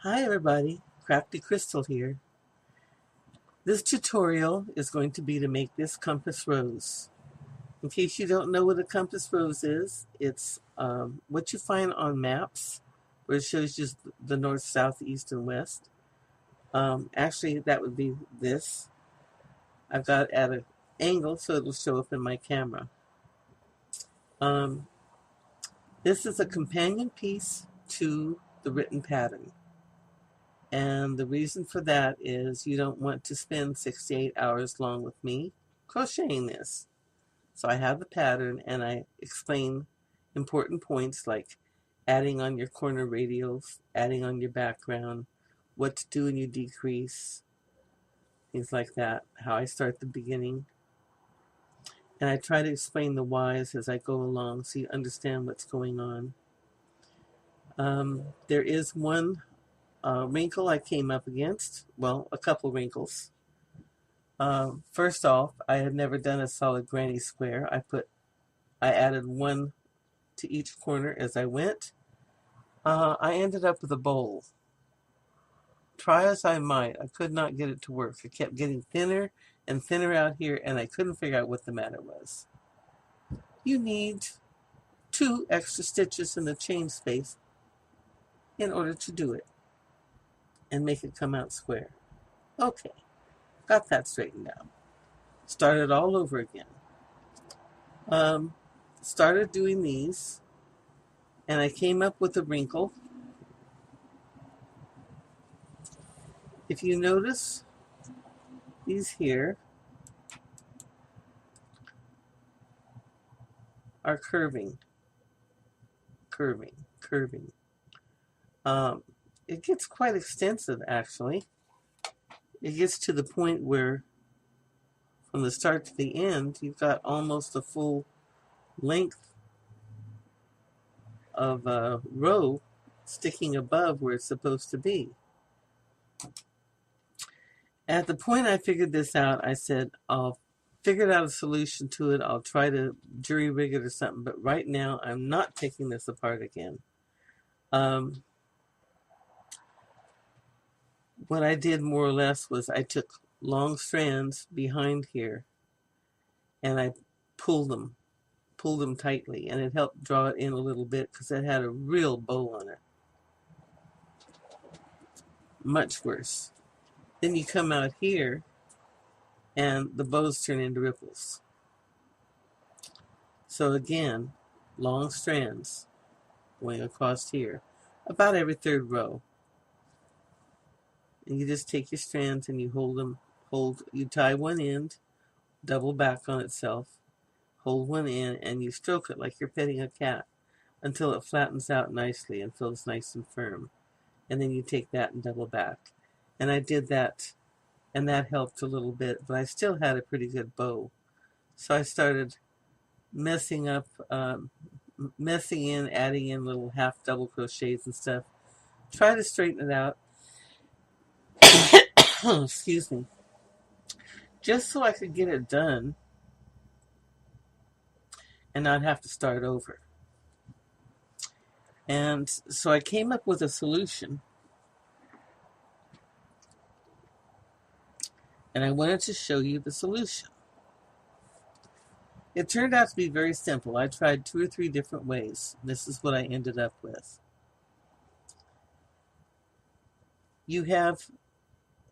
Hi everybody, Crafty Crystal here. This tutorial is going to be to make this compass rose. In case you don't know what a compass rose is, it's what you find on maps where it shows just the north, south, east, and west. Actually, that would be this. I've got it at an angle so it'll show up in my camera. This is a companion piece to the written pattern. And the reason for that is you don't want to spend 6 to 8 hours long with me crocheting this. So I have the pattern and I explain important points like adding on your corner radials, adding on your background, what to do when you decrease, things like that, how I start the beginning. And I try to explain the whys as I go along so you understand what's going on. There is one wrinkle I came up against. Well, a couple wrinkles. First off, I had never done a solid granny square. I added one to each corner as I went. I ended up with a bowl. Try as I might, I could not get it to work. It kept getting thinner and thinner out here, and I couldn't figure out what the matter was. You need 2 extra stitches in the chain space in order to do it and make it come out square. Okay, got that straightened out. Started all over again. Started doing these, and I came up with a wrinkle. If you notice, these here are curving. It gets quite extensive, actually. It gets to the point where from the start to the end, you've got almost a full length of a row sticking above where it's supposed to be. At the point I figured this out, I said, I'll figure out a solution to it. I'll try to jury rig it or something, but right now I'm not taking this apart again. What I did more or less was I took long strands behind here and I pulled them tightly, and it helped draw it in a little bit because it had a real bow on it. Much worse. Then you come out here and the bows turn into ripples. So again, long strands going across here, about every 3rd row. And you just take your strands and you you tie one end, double back on itself, hold one end, and you stroke it like you're petting a cat until it flattens out nicely and feels nice and firm. And then you take that and double back. And I did that, and that helped a little bit, but I still had a pretty good bow. So I started messing in, adding in little half double crochets and stuff. Try to straighten it out. Excuse me. Just so I could get it done and not have to start over. And so I came up with a solution. And I wanted to show you the solution. It turned out to be very simple. I tried 2 or 3 different ways. This is what I ended up with.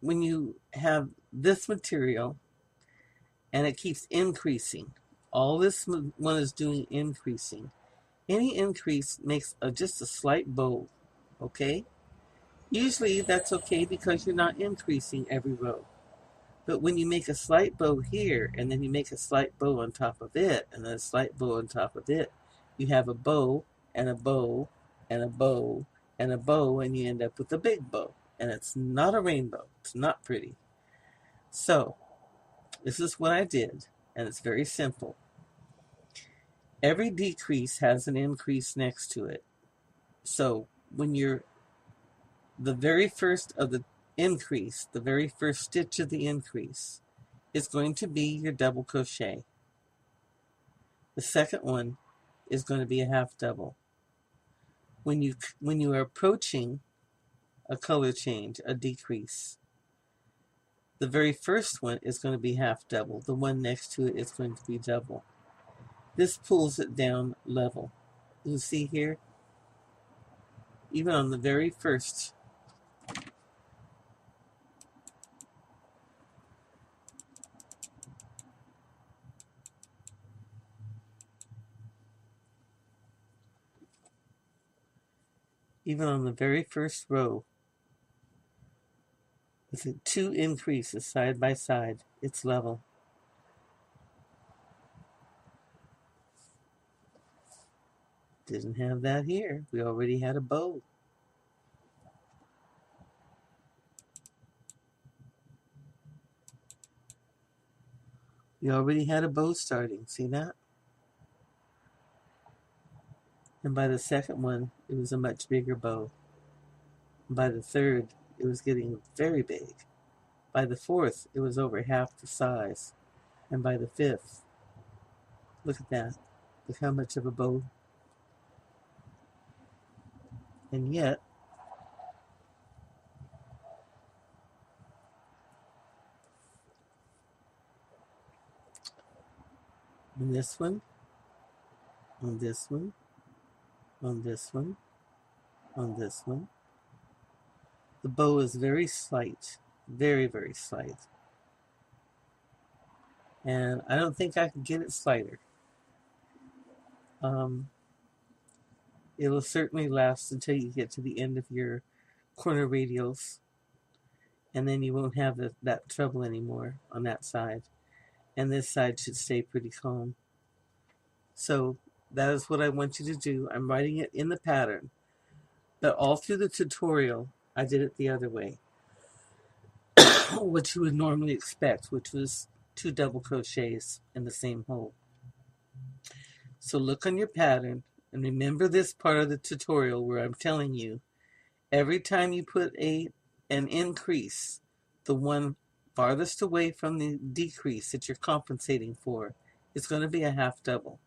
When you have this material and it keeps increasing, all this one is doing increasing. Any increase makes just a slight bow, okay? Usually that's okay because you're not increasing every row. But when you make a slight bow here, and then you make a slight bow on top of it, and then a slight bow on top of it, you have a bow, and a bow, and a bow, and a bow, and you end up with a big bow. And it's not a rainbow. It's not pretty. So, this is what I did, and it's very simple. Every decrease has an increase next to it. So, when you're the very first of the increase, the very first stitch of the increase is going to be your double crochet. The second one is going to be a half double. When you are approaching a color change, a decrease. The very first one is going to be half double. The one next to it is going to be double. This pulls it down level. You see here, even on the very first, row, with the two increases side by side, it's level. Didn't have that here. We already had a bow. We already had a bow starting. See that? And by the second one, it was a much bigger bow. And by the third, it was getting very big. By the fourth, it was over half the size. And by the fifth, look at that. Look how much of a bow. And yet, on this one, on this one, on this one, on this one, the bow is very slight. Very, very slight. And I don't think I can get it slighter. It'll certainly last until you get to the end of your corner radials, and then you won't have that trouble anymore on that side. And this side should stay pretty calm. So that is what I want you to do. I'm writing it in the pattern, but all through the tutorial, I did it the other way. What you would normally expect, which was 2 double crochets in the same hole. So look on your pattern and remember this part of the tutorial where I'm telling you every time you put an increase, the one farthest away from the decrease that you're compensating for is going to be a half double.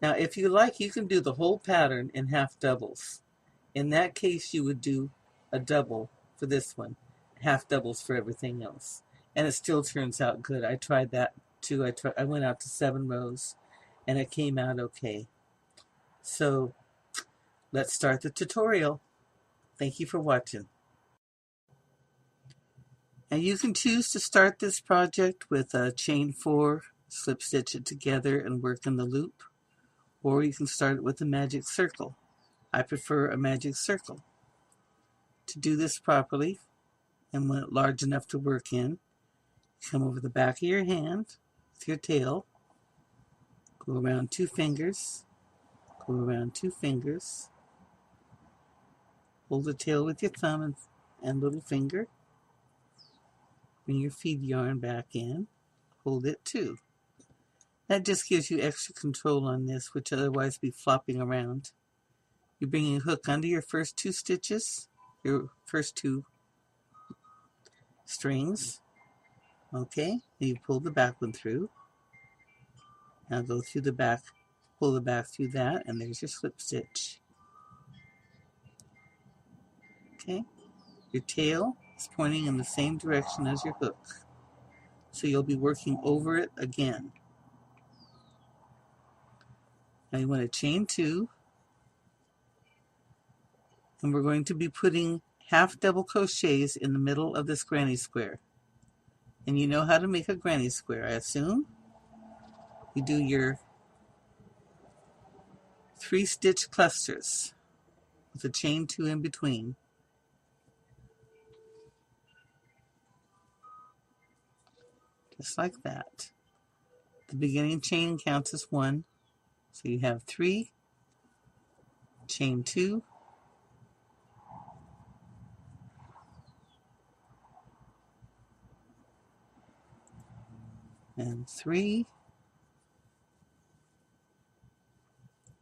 Now if you like, you can do the whole pattern in half doubles. In that case, you would do a double for this one, half doubles for everything else, and it still turns out good. I tried that too. I went out to 7 rows and it came out okay. So let's start the tutorial. Thank you for watching. And you can choose to start this project with a chain 4, slip stitch it together and work in the loop, or you can start it with a magic circle. I prefer a magic circle. To do this properly and want it large enough to work in, come over the back of your hand with your tail, go around 2 fingers, go around 2 fingers, hold the tail with your thumb and little finger, bring your feed yarn back in, hold it too. That just gives you extra control on this, which otherwise be flopping around. You bring your hook under your first 2 stitches, your first 2 strings, okay, and you pull the back one through. Now go through the back, pull the back through that, and there's your slip stitch. Okay, your tail is pointing in the same direction as your hook, so you'll be working over it again. Now you want to chain 2, and we're going to be putting half double crochets in the middle of this granny square. And you know how to make a granny square, I assume. You do your 3 stitch clusters with a chain 2 in between. Just like that. The beginning chain counts as 1. So you have 3, chain 2, and 3,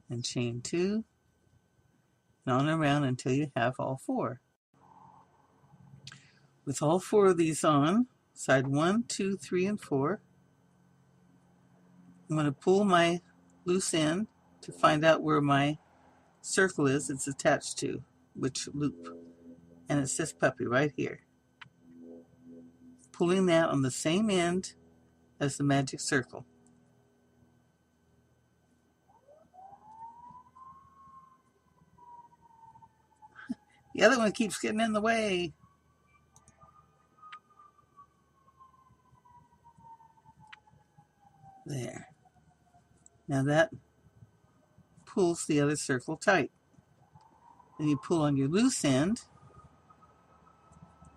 and chain 2, and on around until you have all 4. With all 4 of these on, side 1, 2, 3, and 4, I'm going to pull my loose end to find out where my circle is it's attached to, which loop. and it's this puppy right here. Pulling that on the same end as the magic circle. The other one keeps getting in the way. There. Now that pulls the other circle tight. Then you pull on your loose end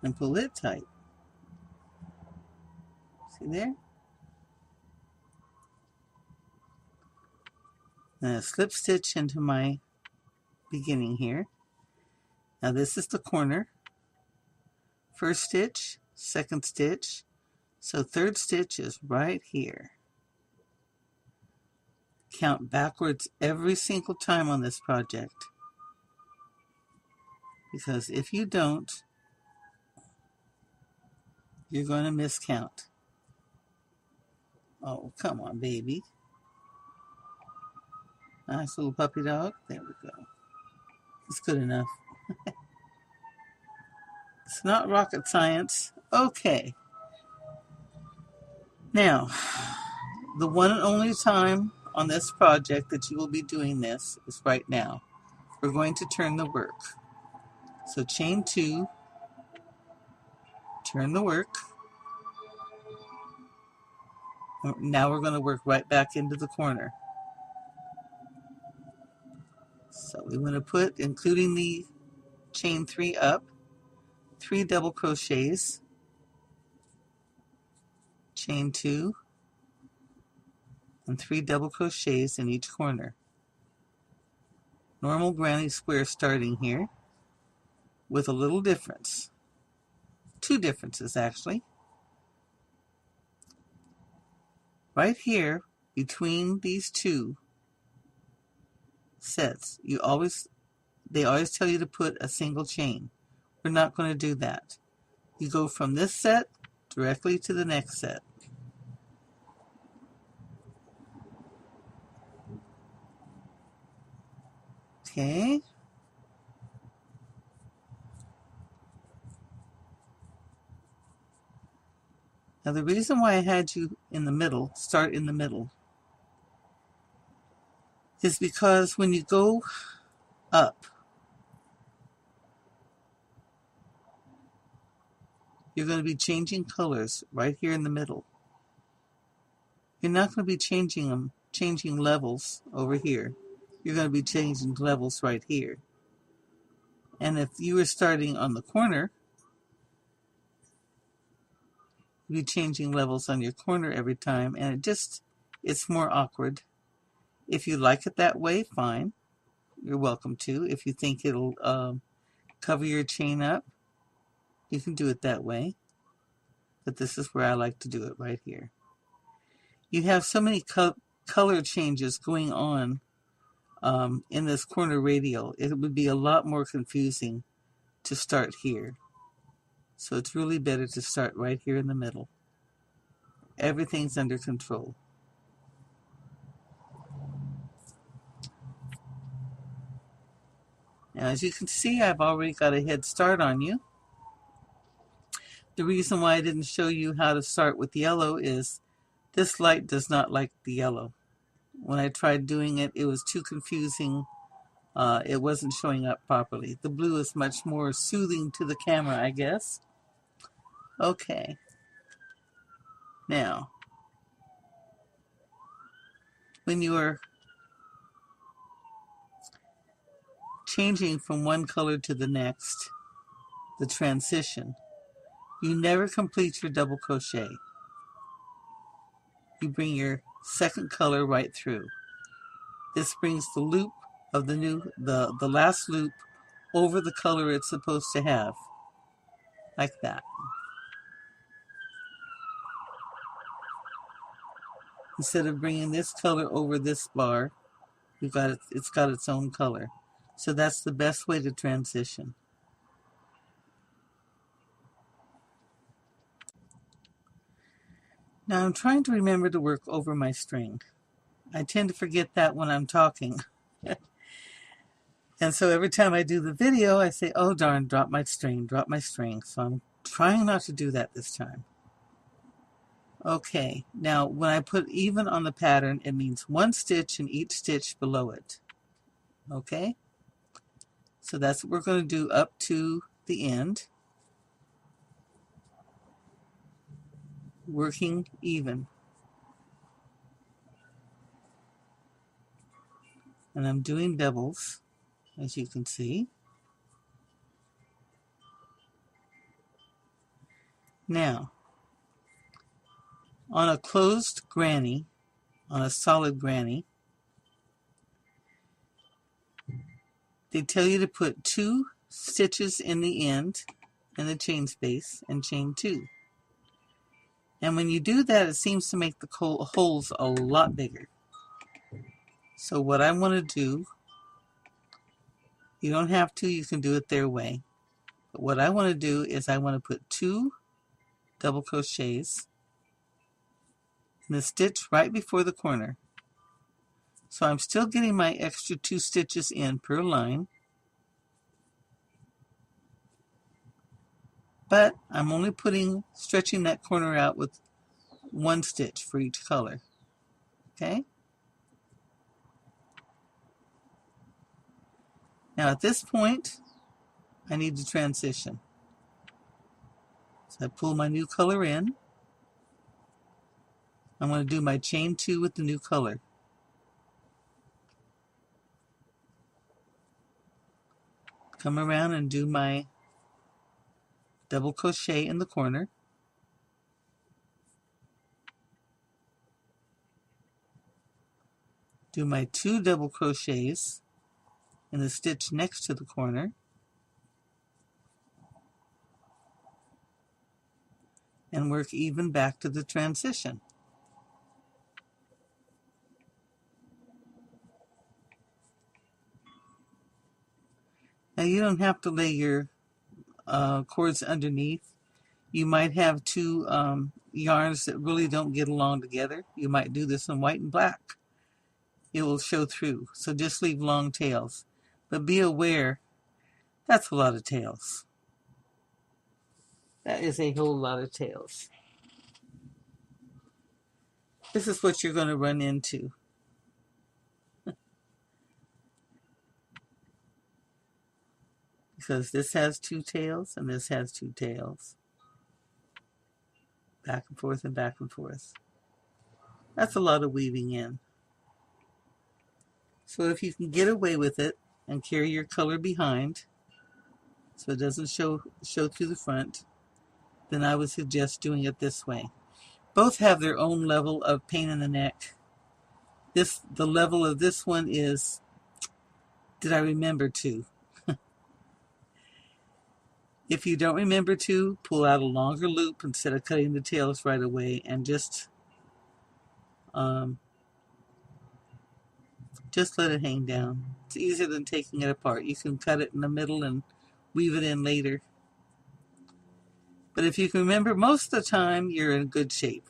and pull it tight. See there? Then a slip stitch into my beginning here. Now this is the corner. First stitch, second stitch. So third stitch is right here. Count backwards every single time on this project. Because if you don't, you're going to miscount. Oh, come on, baby. Nice little puppy dog. There we go. It's good enough. It's not rocket science. Okay. Now, the one and only time on this project that you will be doing this is right now. We're going to turn the work. So chain 2, turn the work. Now we're going to work right back into the corner. So we want to put, including the chain 3 up, 3 double crochets, chain 2, and 3 double crochets in each corner. Normal granny square starting here with a little difference. 2 differences actually. Right here between these 2 sets, they always tell you to put a single chain. We're not going to do that. You go from this set directly to the next set. Okay. Now the reason why I had you in the middle, start in the middle, is because when you go up, you're going to be changing colors right here in the middle. You're not going to be changing levels over here. You're going to be changing levels right here. And if you were starting on the corner, you'd be changing levels on your corner every time, and it's more awkward. If you like it that way, fine. You're welcome to. If you think it'll cover your chain up, you can do it that way. But this is where I like to do it, right here. You have so many color changes going on in this corner radial. It would be a lot more confusing to start here. So it's really better to start right here in the middle. Everything's under control. Now, as you can see, I've already got a head start on you. The reason why I didn't show you how to start with yellow is this light does not like the yellow. When I tried doing it, it was too confusing. It wasn't showing up properly. The blue is much more soothing to the camera, I guess. Okay. Now, when you are changing from one color to the next, the transition, you never complete your double crochet. You bring your second color right through. This brings the loop of the last loop over the color it's supposed to have, like that. Instead of bringing this color over this bar, it's got its own color. So that's the best way to transition. Now I'm trying to remember to work over my string. I tend to forget that when I'm talking. And so every time I do the video, I say, oh darn, drop my string, drop my string. So I'm trying not to do that this time. Okay, now when I put even on the pattern, it means one stitch in each stitch below it. Okay, so that's what we're going to do up to the end, working even. And I'm doing doubles, as you can see. Now, on a closed granny, on a solid granny, they tell you to put 2 stitches in the end in the chain space and chain 2. And when you do that, it seems to make the holes a lot bigger. So what I want to do, you don't have to, you can do it their way. But what I want to do is I want to put 2 double crochets in the stitch right before the corner. So I'm still getting my extra 2 stitches in per line, but I'm only stretching that corner out with 1 stitch for each color. Okay? Now at this point, I need to transition. So I pull my new color in. I'm going to do my chain 2 with the new color. Come around and do my double crochet in the corner. Do my 2 double crochets in the stitch next to the corner. And work even back to the transition. Now you don't have to lay your cords underneath. You might have 2 yarns that really don't get along together. You might do this in white and black. It will show through. So just leave long tails. But be aware, that's a lot of tails. That is a whole lot of tails. This is what you're going to run into. Because this has 2 tails and this has 2 tails. Back and forth and back and forth. That's a lot of weaving in. So if you can get away with it and carry your color behind so it doesn't show through the front, then I would suggest doing it this way. Both have their own level of pain in the neck. The level of this one is, did I remember to? If you don't remember to, pull out a longer loop instead of cutting the tails right away and just let it hang down. It's easier than taking it apart. You can cut it in the middle and weave it in later. But if you can remember, most of the time, you're in good shape.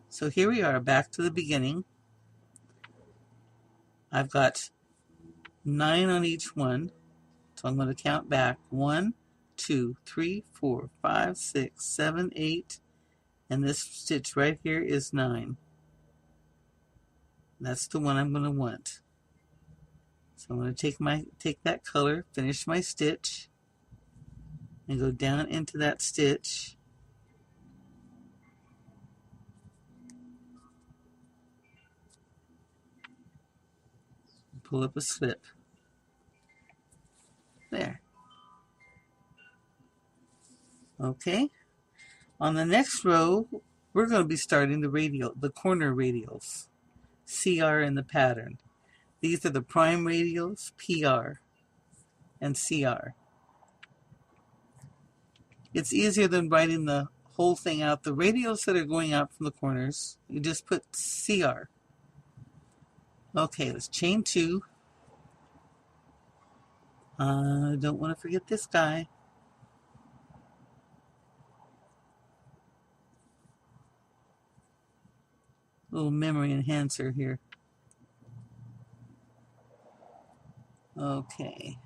So here we are, back to the beginning. I've got 9 on each one. So I'm going to count back. 1, 2, 3, 4, 5, 6, 7, 8. And this stitch right here is 9. That's the one I'm going to want. So I'm going to take that color, finish my stitch, and go down into that stitch. Pull up a slip. There. Okay. On the next row, we're going to be starting the corner radials, CR in the pattern. These are the prime radials, PR, and CR. It's easier than writing the whole thing out. The radials that are going out from the corners, you just put CR. Okay, let's chain 2. Don't want to forget this guy. Little memory enhancer here. Okay.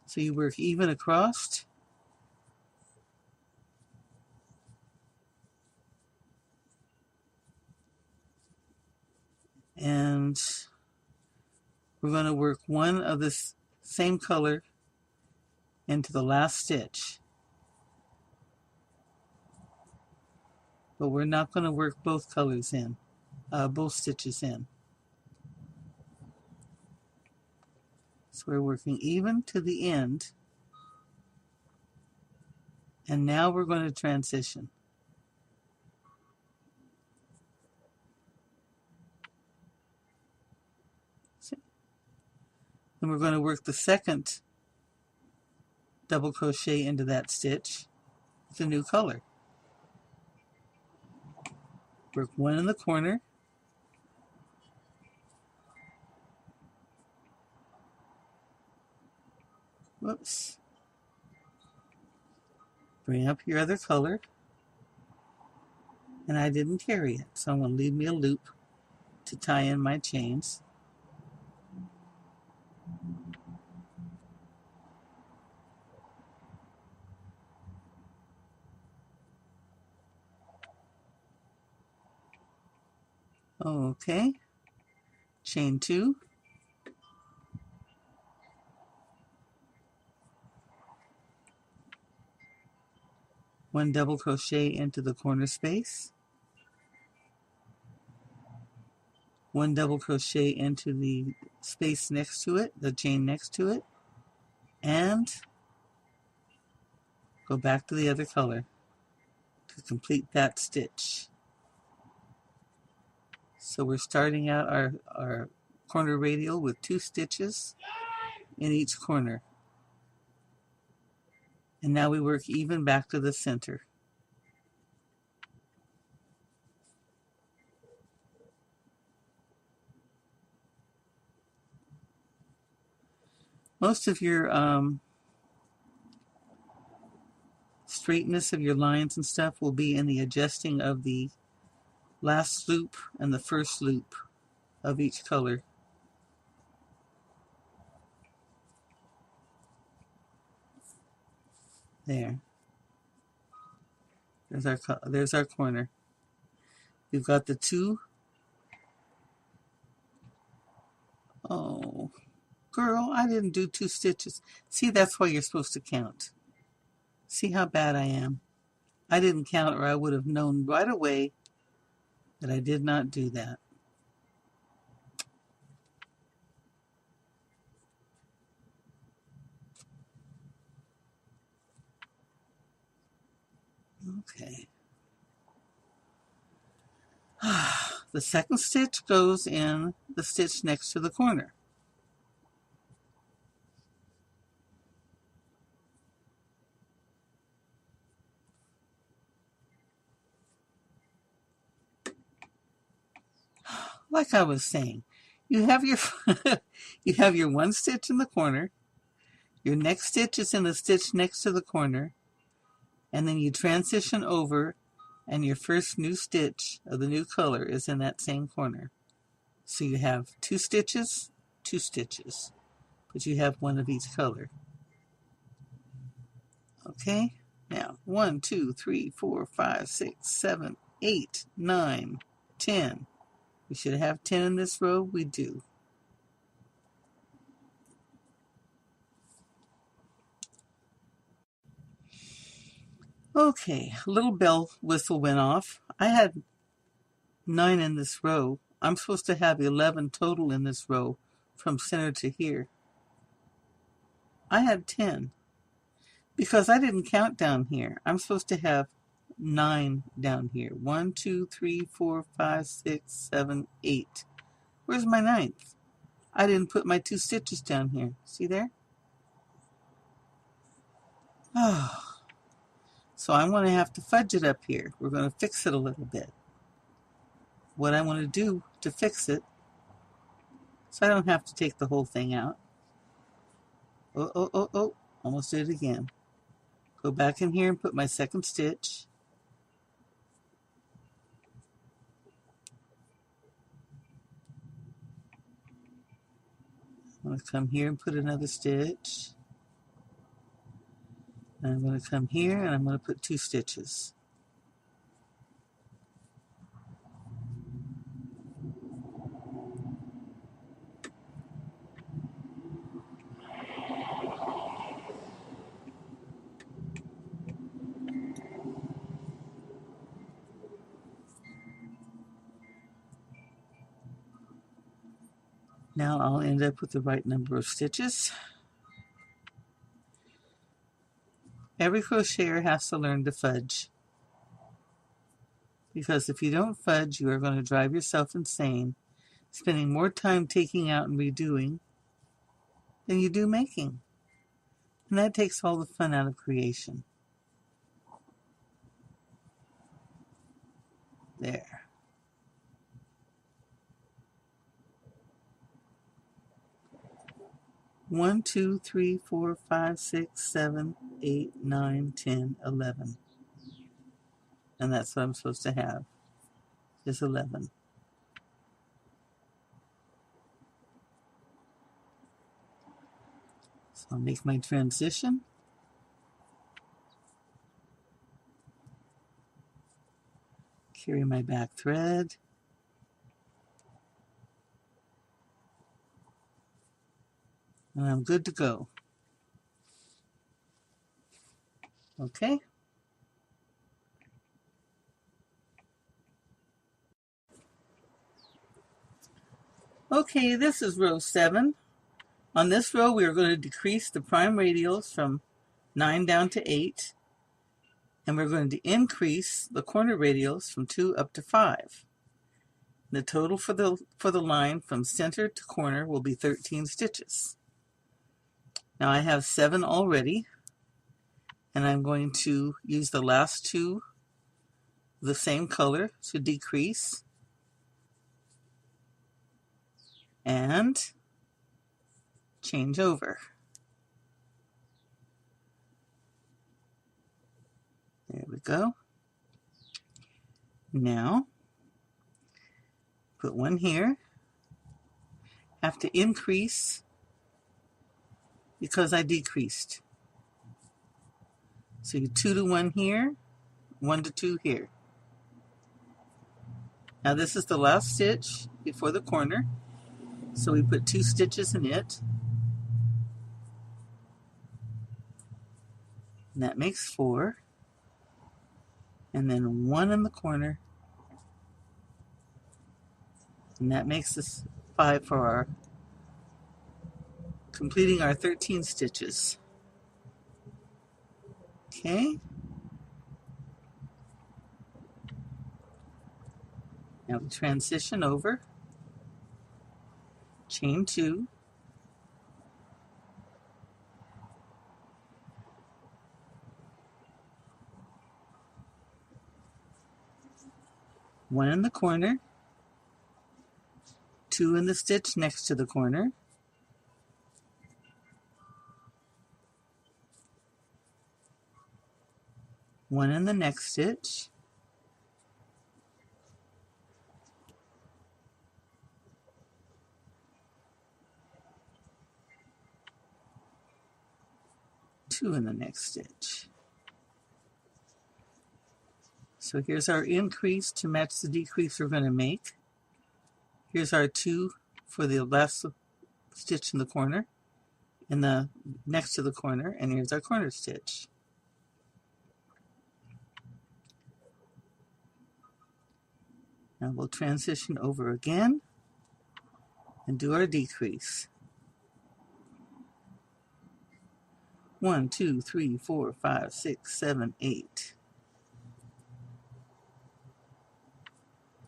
So you work even across. And we're going to work one of this same color into the last stitch. But we're not going to work both colors in, both stitches in. So we're working even to the end. And now we're going to transition. See? And we're going to work the second double crochet into that stitch with a new color. Work one in the corner. Whoops. Bring up your other color. And I didn't carry it, so I'm going to leave me a loop to tie in my chains. Okay. Chain 2. One double crochet into the corner space. One double crochet into the space next to it, the chain next to it, and go back to the other color to complete that stitch. So we're starting out our corner radial with 2 stitches in each corner. And now we work even back to the center. Most of your straightness of your lines and stuff will be in the adjusting of the last loop and the first loop of each color. There. There's our corner. We've got the 2. Oh, girl, I didn't do 2 stitches. See, that's why you're supposed to count. See how bad I am. I didn't count, or I would have known right away that I did not do that. Okay. The second stitch goes in the stitch next to the corner. Like I was saying, you have your you have your 1 stitch in the corner. Your next stitch is in the stitch next to the corner, and then you transition over, and your first new stitch of the new color is in that same corner. So you have 2 stitches, 2 stitches, but you have 1 of each color. Okay, now 1, 2, 3, 4, 5, 6, 7, 8, 9, 10. We should have 10 in this row. We do. Okay, a little bell whistle went off. I had 9 in this row. I'm supposed to have 11 total in this row from center to here. I had 10 because I didn't count down here. I'm supposed to have 9 down here. 1, 2, 3, 4, 5, 6, 7, 8. Where's my 9th? I didn't put my 2 stitches down here. See there? Oh. So I'm going to have to fudge it up here. We're going to fix it a little bit. What I want to do to fix it, so I don't have to take the whole thing out. Oh, almost did it again. Go back in here and put my second stitch. I'm going to come here and put another stitch. And I'm going to come here and I'm going to put 2 stitches. Now I'll end up with the right number of stitches. Every crocheter has to learn to fudge, because if you don't fudge, you are going to drive yourself insane, spending more time taking out and redoing than you do making. And that takes all the fun out of creation. There. One, 2, 3, 4, 5, 6, 7, 8, 9, 10, 11. And that's what I'm supposed to have, is 11. So I'll make my transition. Carry my back thread. And I'm good to go. Okay. Okay, this is row 7. On this row, we are going to decrease the prime radials from 9 down to 8. And we're going to increase the corner radials from 2 up to 5. The total for the line from center to corner will be 13 stitches. Now I have 7 already, and I'm going to use the last 2 the same color to decrease and change over. There we go. Now put 1 here. Have to increase because I decreased. So you 2 to 1 here, 1 to 2 here. Now this is the last stitch before the corner, so we put 2 stitches in it, and that makes 4, and then 1 in the corner, and that makes us 5 for our completing our 13 stitches. Okay. Now we transition over, chain 2, one in the corner, 2 in the stitch next to the corner, one in the next stitch, two in the next stitch. So here's our increase to match the decrease we're going to make. Here's our 2 for the last stitch in the corner, in the next to the corner, and here's our corner stitch. Now we'll transition over again and do our decrease. 1, 2, 3, 4, 5, 6, 7, 8,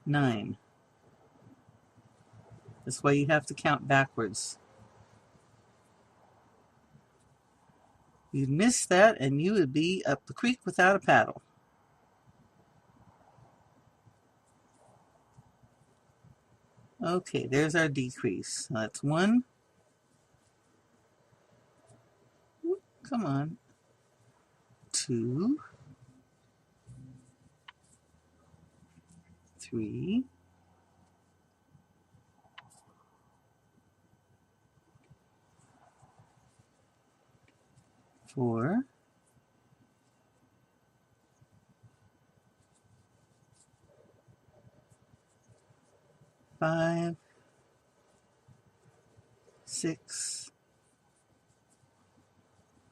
9. That's why you have to count backwards. You'd miss that and you would be up the creek without a paddle. Okay, there's our decrease. That's 1. Come on. 2, 3, 4, 4, 5, 6,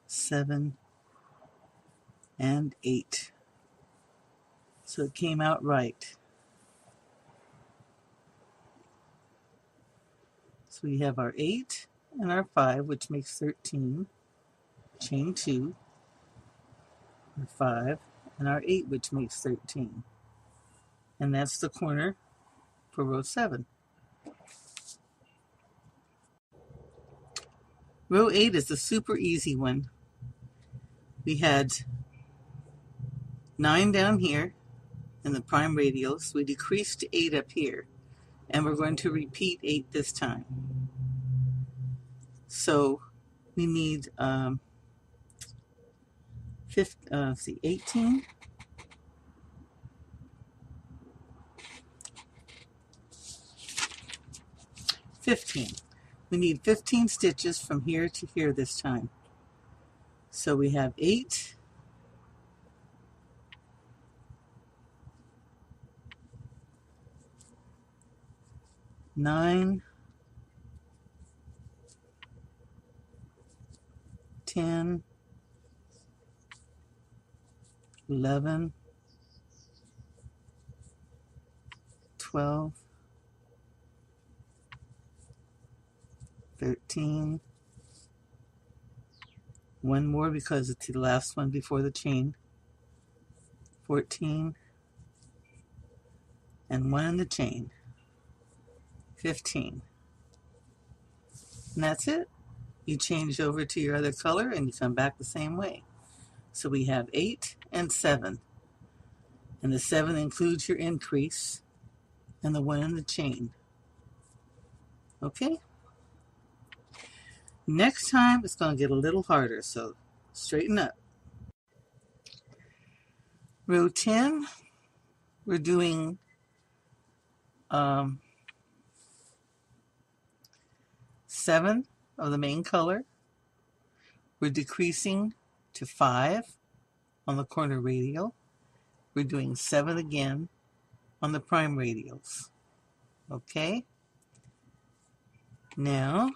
7, and 8. So it came out right. So we have our 8 and our 5, which makes 13. Chain 2, our 5, and our 8, which makes 13. And that's the corner for row 7. Row 8 is a super easy one. We had 9 down here in the prime radials. We decreased to 8 up here, and we're going to repeat 8 this time. So we need 18, 15. We need 15 stitches from here to here this time. So we have 8, 9, 10, 11, 12, 13, one more because it's the last one before the chain, 14, and one in the chain, 15. And that's it. You change over to your other color and you come back the same way. So we have 8 and 7. And the 7 includes your increase and the one in the chain. Okay? Next time it's going to get a little harder, so straighten up. Row 10, we're doing 7 of the main color. We're decreasing to 5 on the corner radial. We're doing 7 again on the prime radials. Okay? Now,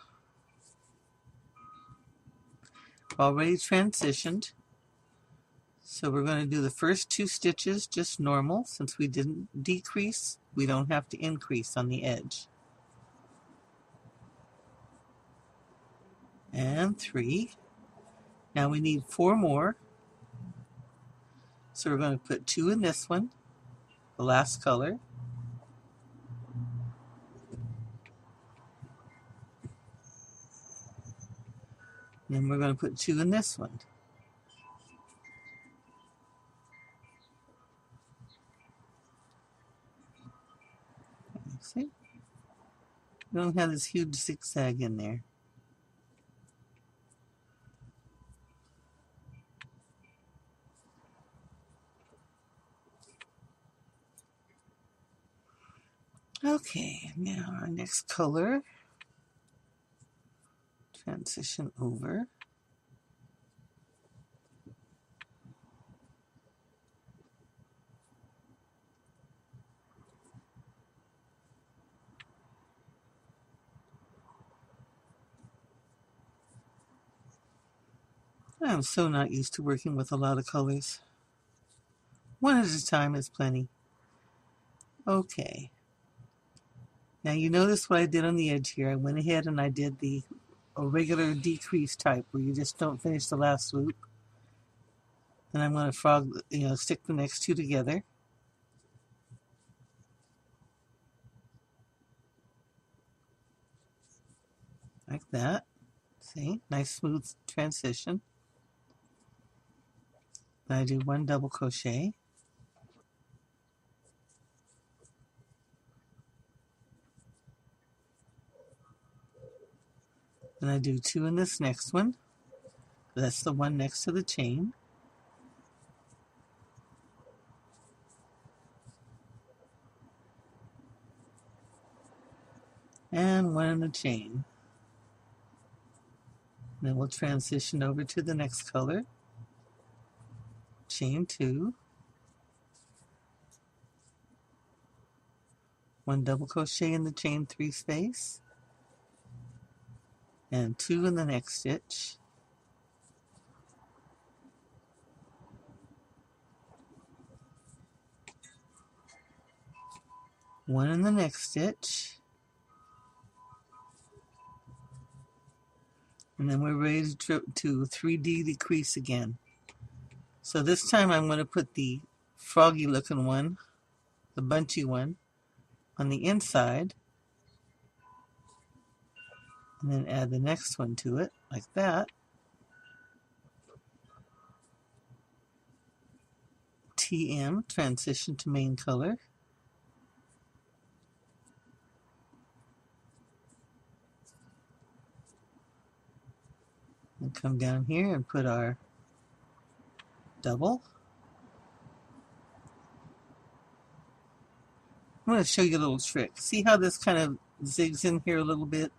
already transitioned. So we're going to do the first 2 stitches just normal. Since we didn't decrease, we don't have to increase on the edge. And 3. Now we need 4 more. So we're going to put 2 in this one, the last color. Then we're going to put 2 in this one. See? We don't have this huge zigzag in there. Okay, now our next color. Transition over. I'm so not used to working with a lot of colors. One at a time is plenty. Okay. Now you notice what I did on the edge here. I went ahead and I did a regular decrease type where you just don't finish the last loop. Then I'm going to stick the next 2 together. Like that. See? Nice smooth transition. Then I do 1 double crochet. Then I do 2 in this next one. That's the one next to the chain. And 1 in the chain. then we'll transition over to the next color. Chain 2, 1 double crochet in the chain 3 space, and 2 in the next stitch, one in the next stitch, and then we're ready to 3D decrease again. So this time I'm going to put the froggy looking one, the bunchy one, on the inside, and then add the next one to it, like that. TM, transition to main color. And come down here and put our double. I'm going to show you a little trick. See how this kind of zigs in here a little bit?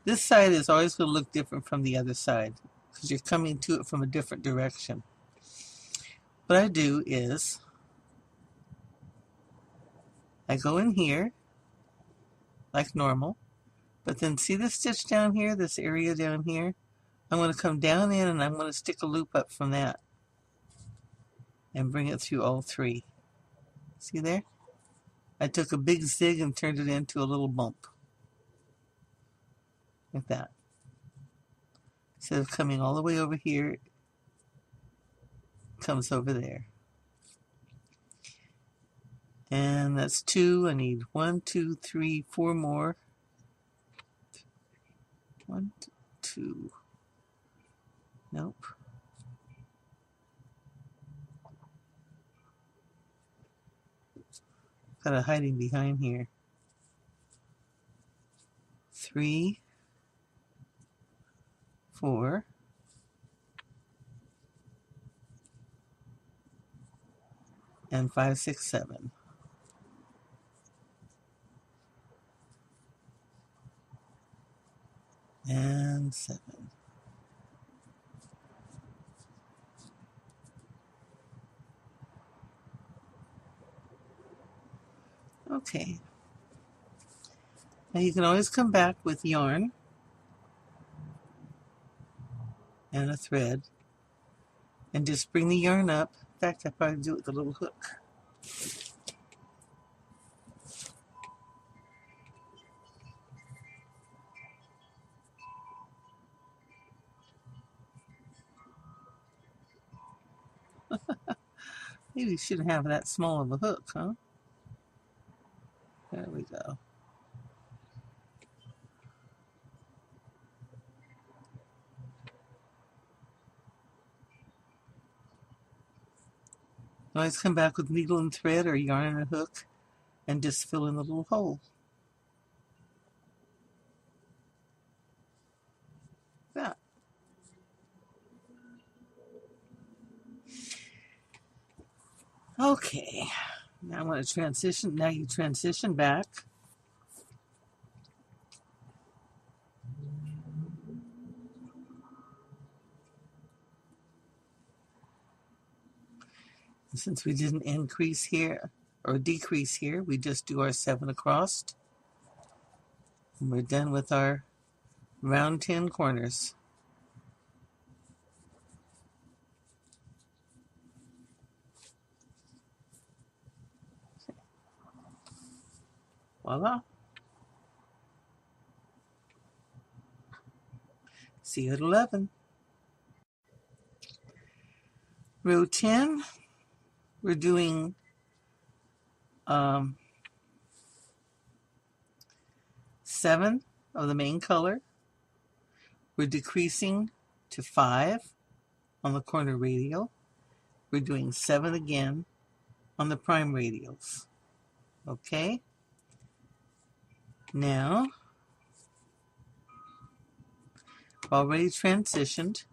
This side is always going to look different from the other side because you're coming to it from a different direction. What I do is I go in here like normal, but then see this stitch down here, this area down here? I'm going to come down in and I'm going to stick a loop up from that and bring it through all 3. See there? I took a big zig and turned it into a little bump. Like that. Instead of coming all the way over here, it comes over there. And that's 2. I need 1, 2, 3, 4 more. 1, 2. Nope. Got a hiding behind here. 3, 4, and 5, 6, 7. And 7. Okay. Now you can always come back with yarn and a thread and just bring the yarn up. In fact, I probably do it with a little hook. Maybe you shouldn't have that small of a hook, huh? There we go. Always come back with needle and thread or yarn and a hook and just fill in the little hole. Like that. Okay. Now I'm going to transition. Now you transition back. And since we didn't increase here or decrease here, we just do our 7 across. And we're done with our round 10 corners. Voila. See you at 11. Row 10, we're doing 7 of the main color. We're decreasing to 5 on the corner radial. We're doing 7 again on the prime radials. Okay? Now, already transitioned.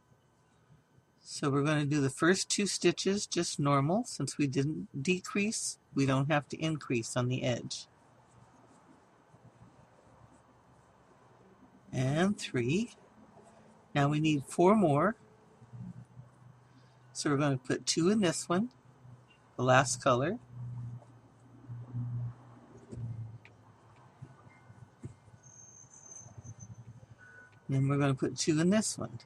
So we're going to do the first 2 stitches just normal. Since we didn't decrease, we don't have to increase on the edge. And 3. Now we need 4 more. So we're going to put 2 in this one, the last color. And then we're going to put 2 in this one.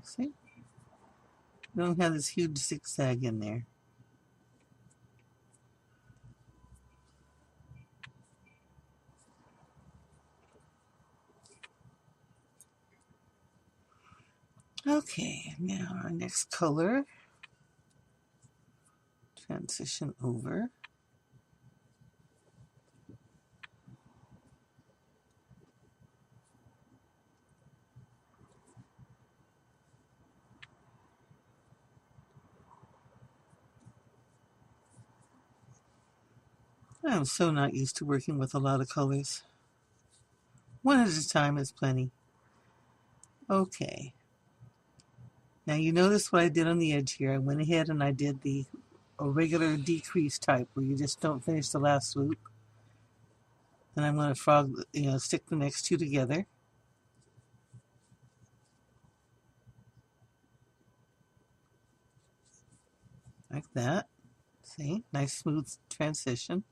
See? We don't have this huge zigzag in there. Okay, now our next color. Transition over. I'm so not used to working with a lot of colors. One at a time is plenty. Okay. Now you notice what I did on the edge here. I went ahead and I did a regular decrease type where you just don't finish the last loop. And I'm going to stick the next 2 together. Like that. See? Nice smooth transition.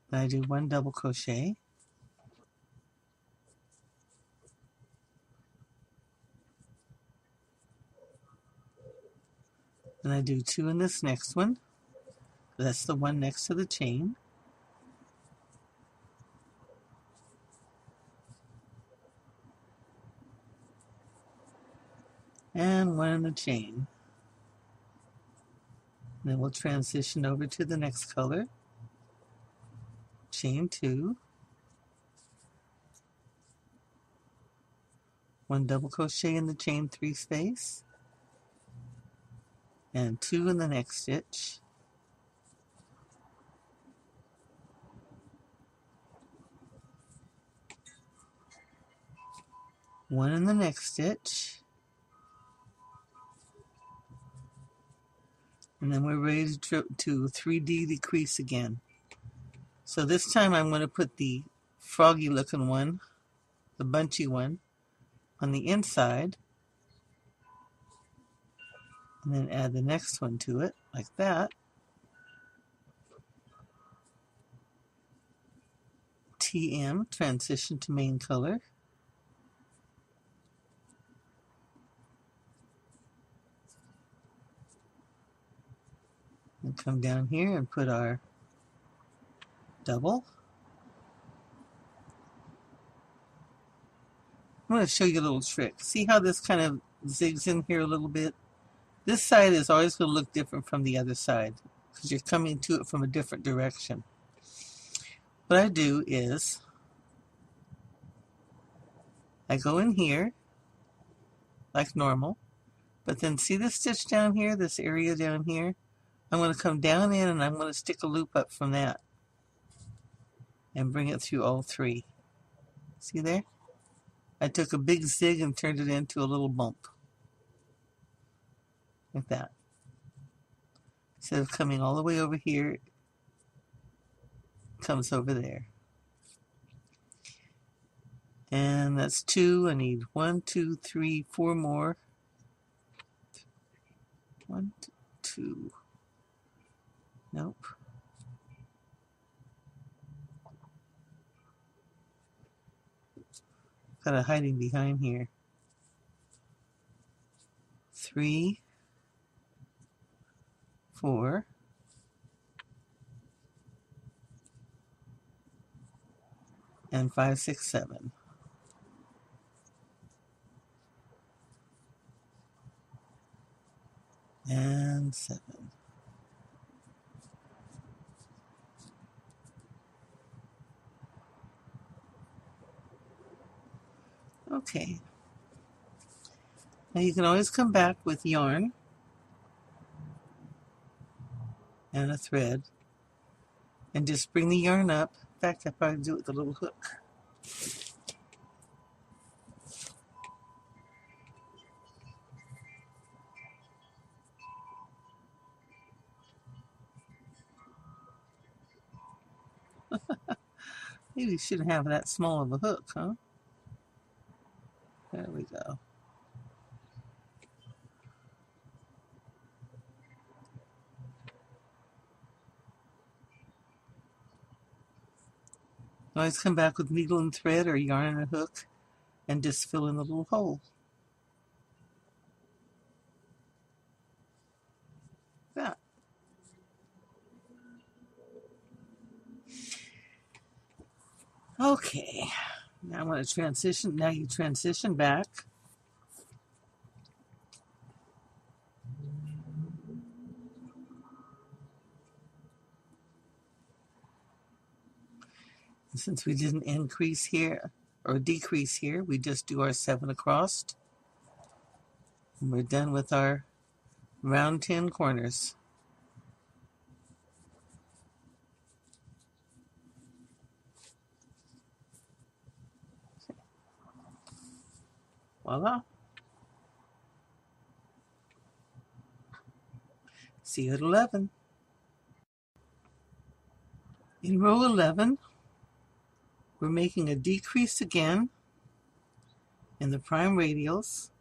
Then I do 1 double crochet. Then I do 2 in this next one. That's the one next to the chain. And 1 in the chain. And then we'll transition over to the next color. Chain 2. 1 double crochet in the chain 3 space. And 2 in the next stitch. One in the next stitch. And then we're ready to 3D decrease again. So this time I'm going to put the froggy looking one, the bunchy one, on the inside. And then add the next one to it, like that. TM, transition to main color. And come down here and put our double. I'm going to show you a little trick. See how this kind of zigs in here a little bit? This side is always going to look different from the other side because you're coming to it from a different direction. What I do is I go in here like normal, but then see this stitch down here, this area down here? I'm going to come down in and I'm going to stick a loop up from that and bring it through all 3. See there? I took a big zig and turned it into a little bump. Like that. Instead of coming all the way over here, it comes over there. And that's 2. I need 1, 2, 3, 4 more. 1, 2. Nope. Got a hiding behind here. 3, 4. And 5, 6, 7. And 7. Okay. Now you can always come back with yarn and a thread and just bring the yarn up. In fact, I probably do it with a little hook. Maybe you shouldn't have that small of a hook, huh? There we go. Always come back with needle and thread or yarn and a hook and just fill in the little hole. That. Okay. Now I'm going to transition. Now you transition back. And since we didn't increase here or decrease here, we just do our 7 across. And we're done with our round 10 corners. Voila. See you at 11. In row 11, we're making a decrease again in the prime radials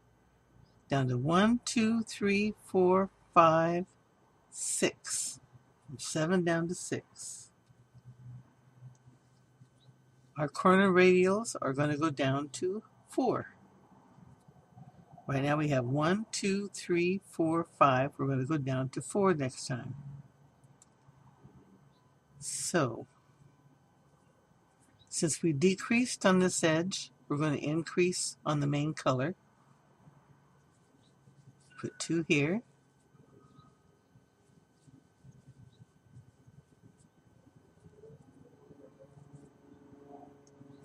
down to 1, 2, 3, 4, 5, 6. From 7 down to 6. Our corner radials are going to go down to 4. Right now we have 1, 2, 3, 4, 5. We're going to go down to 4 next time. So, since we decreased on this edge, we're going to increase on the main color. Put 2 here.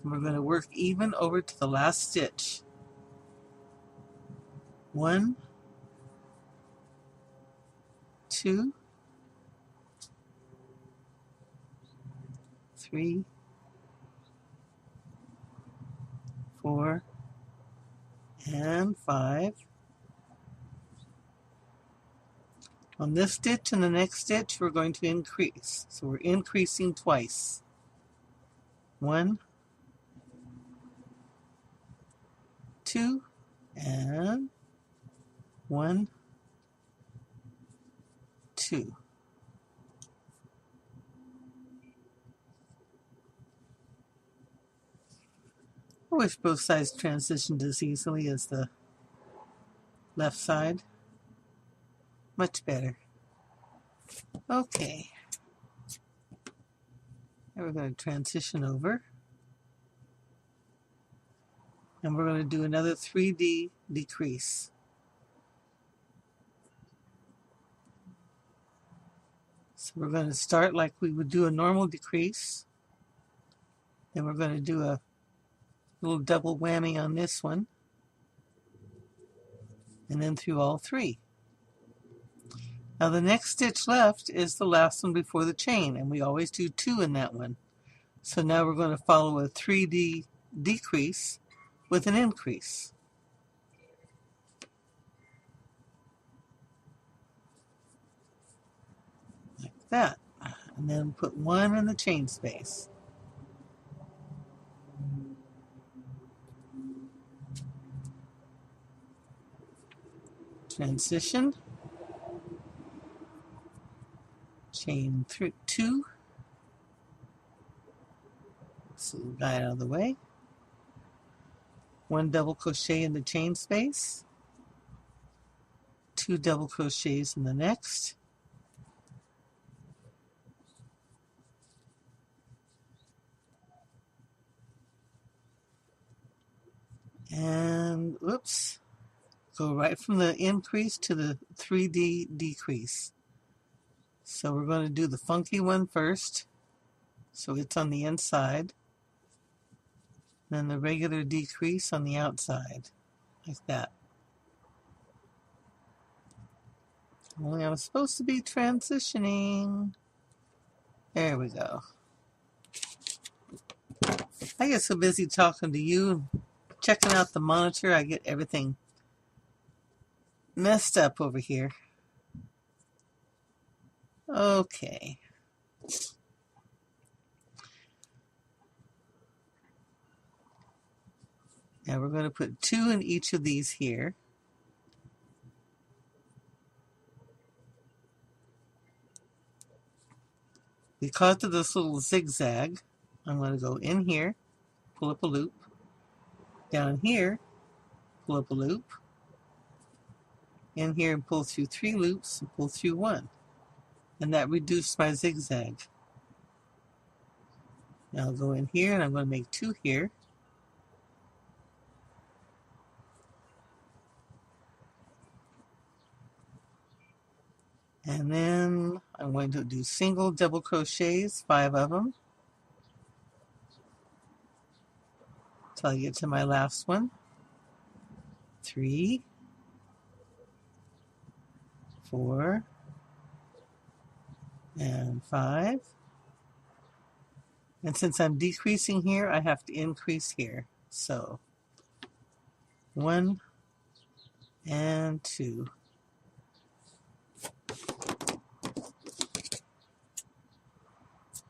And we're going to work even over to the last stitch. 1, 2, 3, 4, and 5. On this stitch and the next stitch, we're going to increase. So we're increasing twice. 1, 2, and 1, 2. I wish both sides transitioned as easily as the left side. Much better. Okay. Now we're going to transition over. And we're going to do another 3D decrease. So we're going to start like we would do a normal decrease. Then we're going to do a little double whammy on this one. And then through all 3. Now the next stitch left is the last one before the chain, and we always do 2 in that one. So now we're going to follow a 3D decrease with an increase. Like that. And then put 1 in the chain space. Transition. Chain 2. So the guy out of the way. 1 double crochet in the chain space. 2 double crochets in the next. And whoops, go right from the increase to the 3D decrease. So we're going to do the funky one first, so it's on the inside, then the regular decrease on the outside, like that. Only I'm supposed to be transitioning. There we go. I get so busy talking to you, checking out the monitor, I get everything messed up over here. Okay. Now we're going to put 2 in each of these here. Because of this little zigzag, I'm going to go in here, pull up a loop, down here, pull up a loop, in here and pull through 3 loops and pull through 1. And that reduced my zigzag. Now I'll go in here and I'm going to make 2 here. And then I'm going to do single double crochets, 5 of them, till I get to my last one. 3, 4, and 5. And since I'm decreasing here, I have to increase here. So 1 and 2.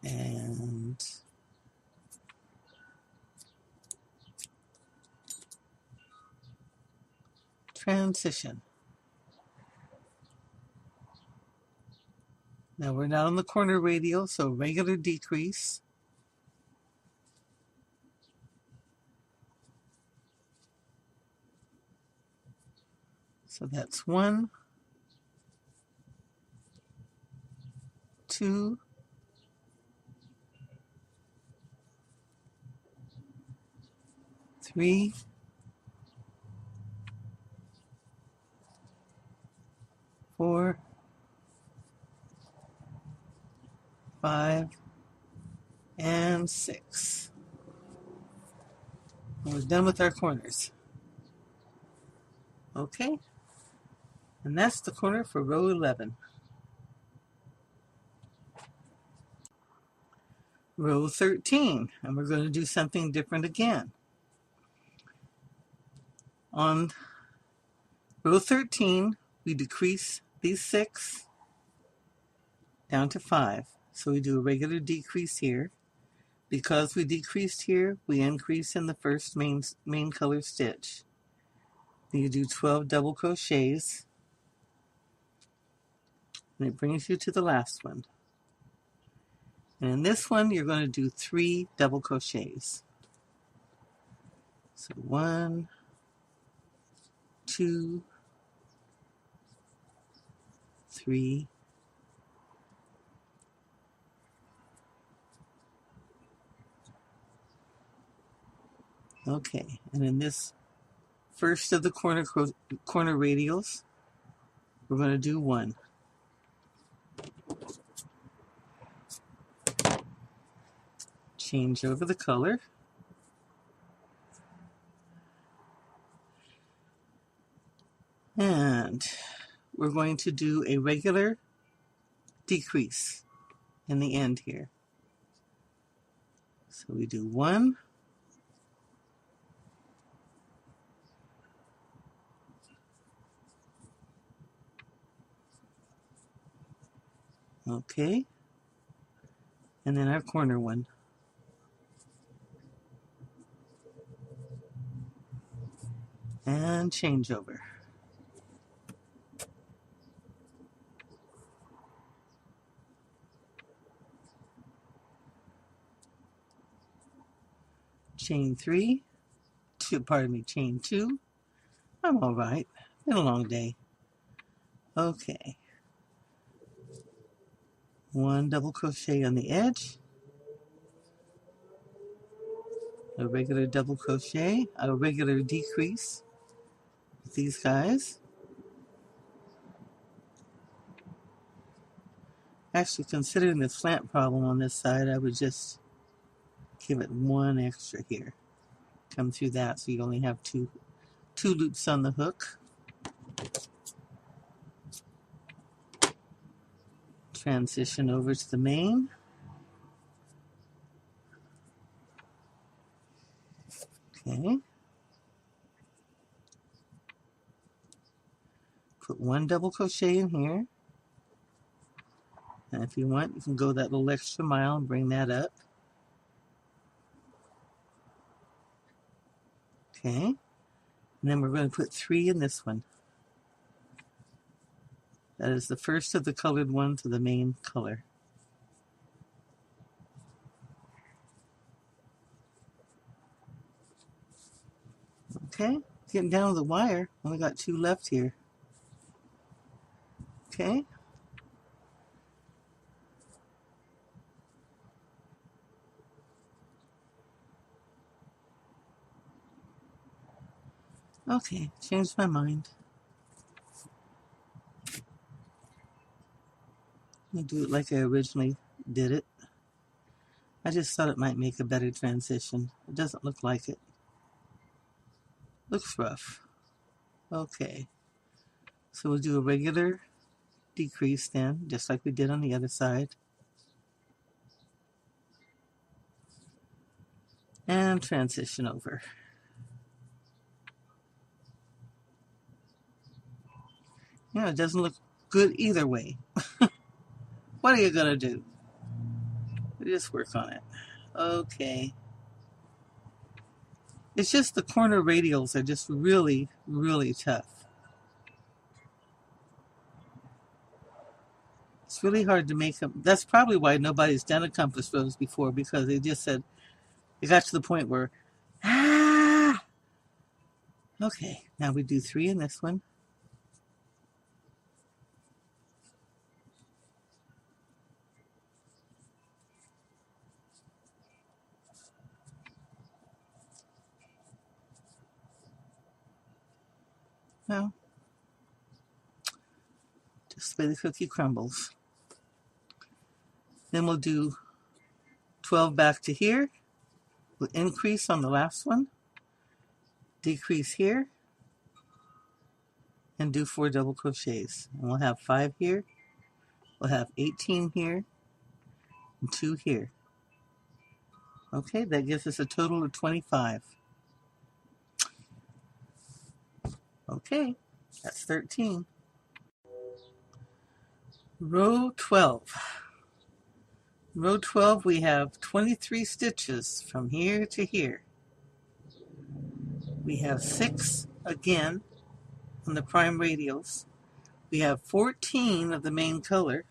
And transition. Now we're not on the corner radial, so regular decrease. So that's 1, 2, 3, 4, 5, and 6. And we're done with our corners. Okay, and that's the corner for row 11. Row 13, and we're going to do something different again. On row 13, we decrease these 6 down to 5. So we do a regular decrease here. Because we decreased here, we increase in the first main color stitch. Then you do 12 double crochets, and it brings you to the last one. And in this one, you're going to do 3 double crochets. So 1, 2, 3, okay, and in this first of the corner radials, we're going to do 1. Change over the color. And we're going to do a regular decrease in the end here. So we do 1, okay, and then our corner one. And change over. Chain 3, chain 2. I'm all right. Been a long day. Okay. 1 double crochet on the edge. A regular double crochet, a regular decrease with these guys. Actually, considering the slant problem on this side, I would just give it 1 extra here. Come through that so you only have two loops on the hook. Transition over to the main. Okay. Put 1 double crochet in here. And if you want, you can go that little extra mile and bring that up. Okay, and then we're going to put 3 in this one. That is the first of the colored one to the main color. Okay, getting down to the wire. Only got 2 left here. Okay. Okay, changed my mind. I'll do it like I originally did it. I just thought it might make a better transition. It doesn't look like it. Looks rough. Okay, so we'll do a regular decrease then, just like we did on the other side. And transition over. Yeah, it doesn't look good either way. What are you gonna do? Just work on it. Okay. It's just the corner radials are just really, really tough. It's really hard to make them. That's probably why nobody's done a compass rose before, because they just said, it got to the point where, ah! Okay, now we do 3 in this one. Well, just the way the cookie crumbles. Then we'll do 12 back to here. We'll increase on the last one, decrease here, and do 4 double crochets. And we'll have 5 here, we'll have 18 here, and 2 here. Okay, that gives us a total of 25. Okay, that's 13. Row 12. Row 12, we have 23 stitches from here to here. We have 6 again on the prime radials. We have 14 of the main color.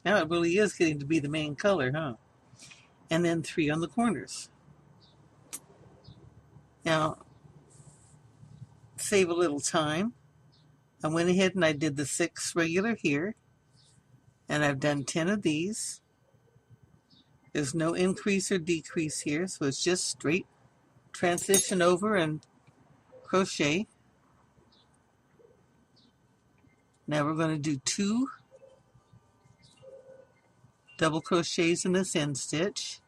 Now it really is getting to be the main color, huh? And then 3 on the corners. Now, save a little time. I went ahead and I did the 6 regular here, and I've done 10 of these. There's no increase or decrease here, so it's just straight transition over and crochet. Now we're going to do 2 double crochets in this end stitch,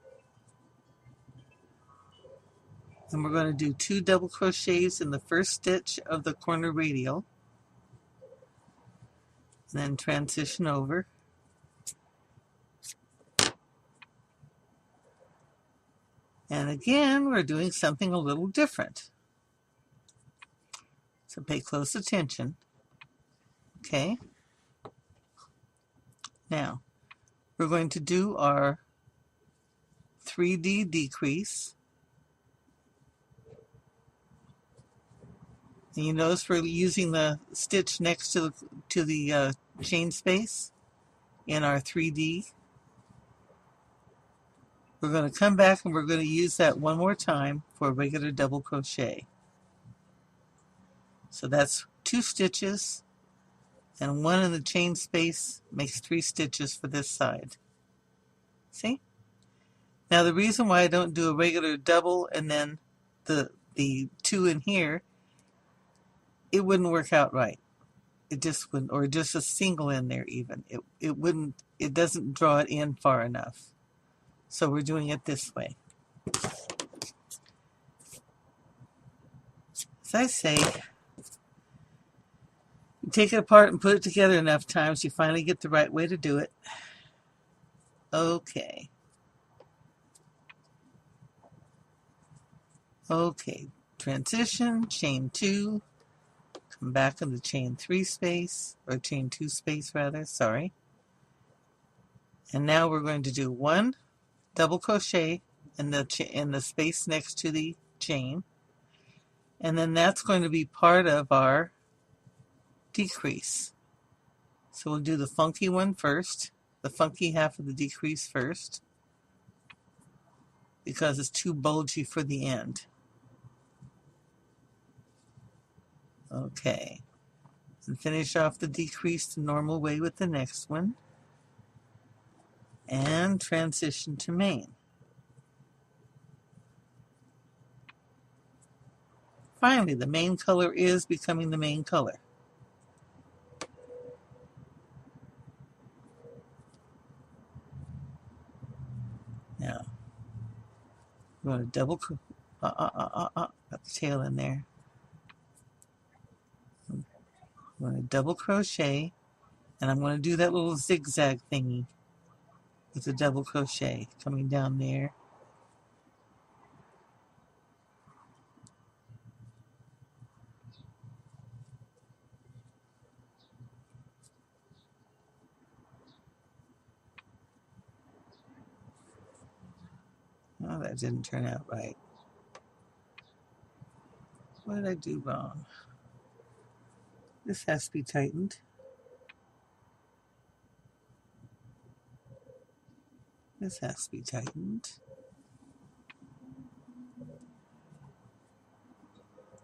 and we're going to do 2 double crochets in the first stitch of the corner radial, and then transition over. And again, we're doing something a little different, so pay close attention. Okay, now we're going to do our 3D decrease. And you notice we're using the stitch next to the chain space in our 3D. We're going to come back and we're going to use that one more time for a regular double crochet. So that's 2 stitches, and 1 in the chain space makes 3 stitches for this side. See? Now the reason why I don't do a regular double and then the 2 in here, it wouldn't work out right. It just wouldn't, or just a single in there even. It wouldn't, it doesn't draw it in far enough. So we're doing it this way. As I say, you take it apart and put it together enough times, you finally get the right way to do it. Okay. Okay, transition, chain 2, come back in the chain 3 space, or chain 2 space rather, sorry. And now we're going to do 1 double crochet in the space next to the chain, And then that's going to be part of our decrease. So we'll do the funky one first, the funky half of the decrease first, because it's too bulgy for the end. Okay. And finish off the decrease the normal way with the next one. And transition to main. Finally, the main color is becoming the main color. Now, I'm going to double, got the tail in there. I'm going to double crochet, and I'm going to do that little zigzag thingy with a double crochet coming down there. Oh, that didn't turn out right. What did I do wrong? This has to be tightened. This has to be tightened.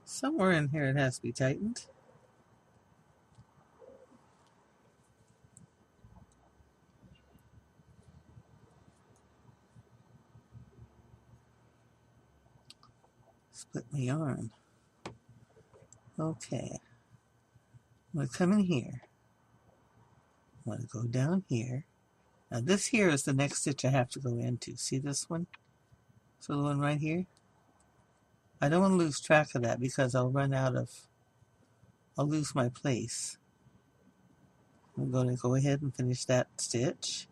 Somewhere in here it has to be tightened. Split my yarn. Okay. I'm going to come in here. I'm going to go down here. Now this here is the next stitch I have to go into. See this one? So the one right here? I don't want to lose track of that because I'll lose my place. I'm going to go ahead and finish that stitch.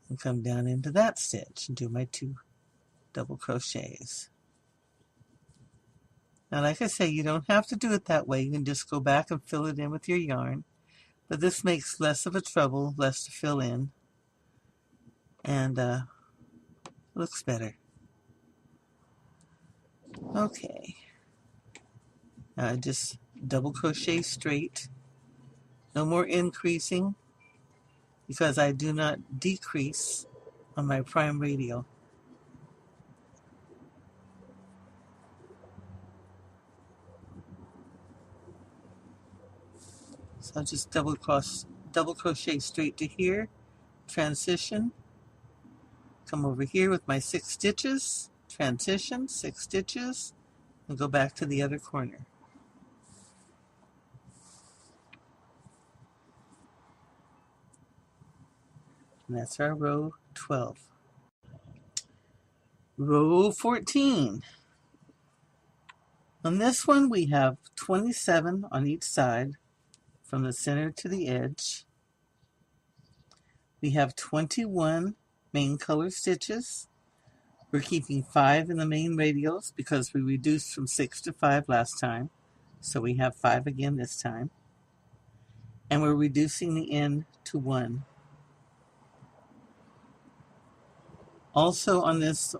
And come down into that stitch and do my 2 double crochets. Now, like I say, you don't have to do it that way. You can just go back and fill it in with your yarn. But this makes less of a trouble, less to fill in. And looks better. Okay. Now I just double crochet straight. No more increasing because I do not decrease on my prime radial. So I'll just double crochet straight to here, transition, come over here with my 6 stitches, transition, 6 stitches, and go back to the other corner. And that's our row 12. Row 14. On this one we have 27 on each side from the center to the edge. We have 21 main color stitches. We're keeping 5 in the main radials because we reduced from 6 to 5 last time. So we have 5 again this time. And we're reducing the end to 1. Also on this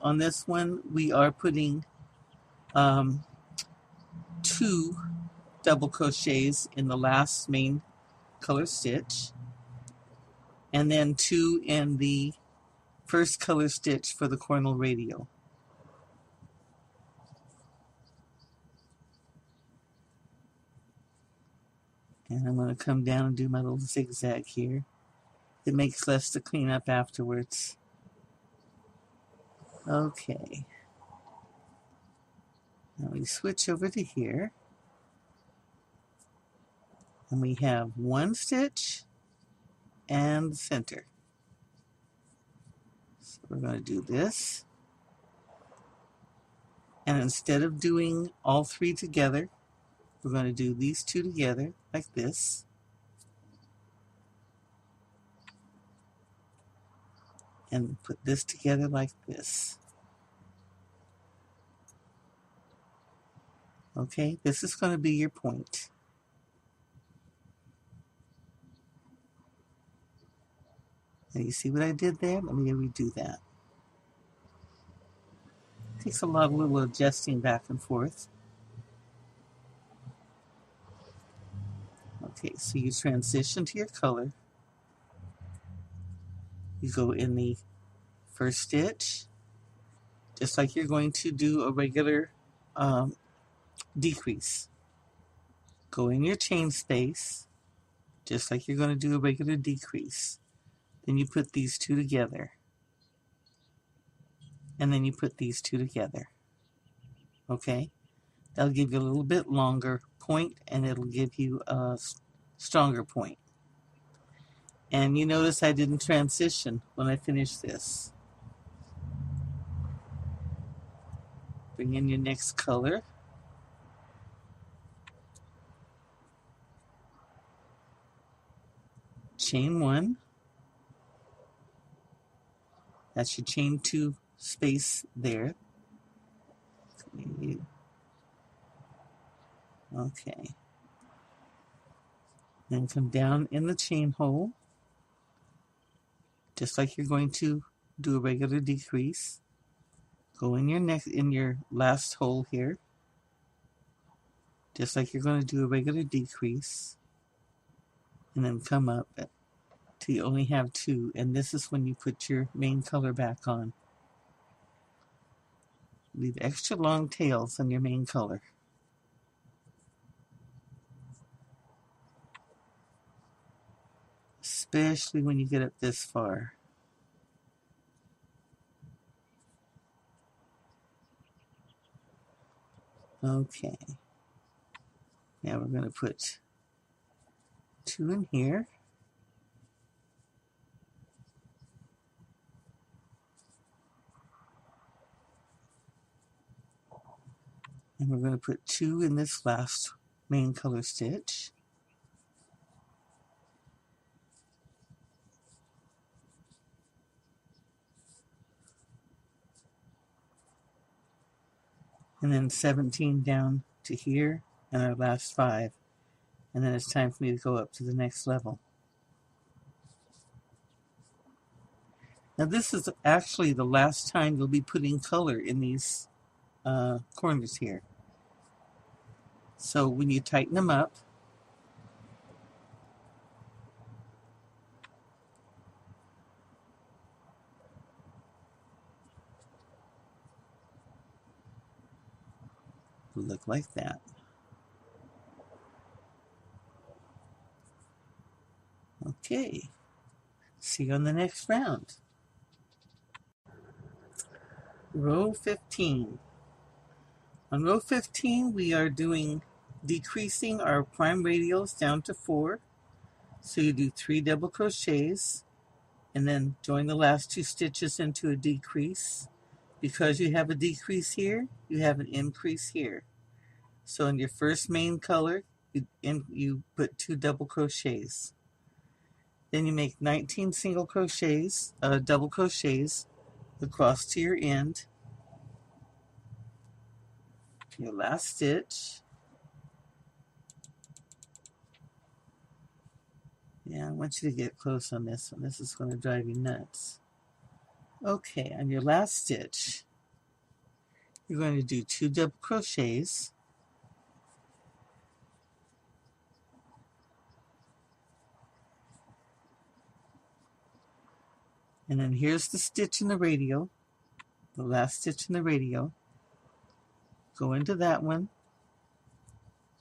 one, we are putting 2 double crochets in the last main color stitch. And then 2 in the first color stitch for the cornel radial. And I'm going to come down and do my little zigzag here. It makes less to clean up afterwards. Okay. Now we switch over to here. And we have 1 stitch and the center. So we're going to do this. And instead of doing all 3 together, we're going to do these 2 together like this. And put this together like this. Okay, this is going to be your point. And you see what I did there? Let me redo that. Takes a lot of little adjusting back and forth. Okay, so you transition to your color. You go in the first stitch, just like you're going to do a regular decrease. Go in your chain space, just like you're going to do a regular decrease. Then you put these two together. And then you put these two together. Okay? That'll give you a little bit longer point, and it'll give you a stronger point. And you notice I didn't transition when I finished this. Bring in your next color. Chain 1. That's your chain 2 space there. Okay. Then come down in the chain hole, just like you're going to do a regular decrease. Go in your last hole here, just like you're going to do a regular decrease, and then come up till you only have 2, and this is when you put your main color back on. Leave extra long tails on your main color. Especially when you get up this far. Okay. Now we're going to put 2 in here. And we're going to put 2 in this last main color stitch. And then 17 down to here, and our last 5. And then it's time for me to go up to the next level. Now this is actually the last time you'll be putting color in these corners here. So when you tighten them up, it'll look like that. Okay, see you on the next round. Row 15. On row 15, we are decreasing our prime radials down to 4. So you do 3 double crochets, and then join the last 2 stitches into a decrease. Because you have a decrease here, you have an increase here. So in your first main color, you put 2 double crochets. Then you make 19 single crochets, double crochets across to your end. Your last stitch. Yeah, I want you to get close on this one. This is going to drive you nuts. Okay, on your last stitch, you're going to do 2 double crochets. And then here's the stitch in the radial, the last stitch in the radial. Go into that one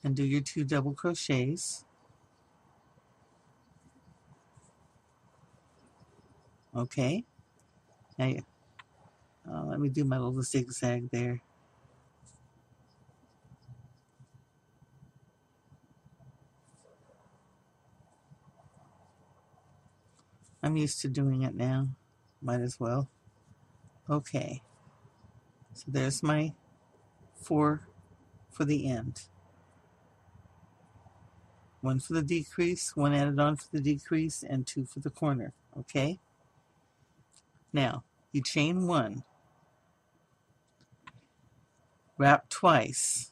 and do your 2 double crochets. Okay. Now, let me do my little zigzag there. I'm used to doing it now. Might as well. Okay. So there's my 4 for the end. 1 for the decrease, 1 added on for the decrease, and 2 for the corner. Okay? Now, you chain 1. Wrap twice.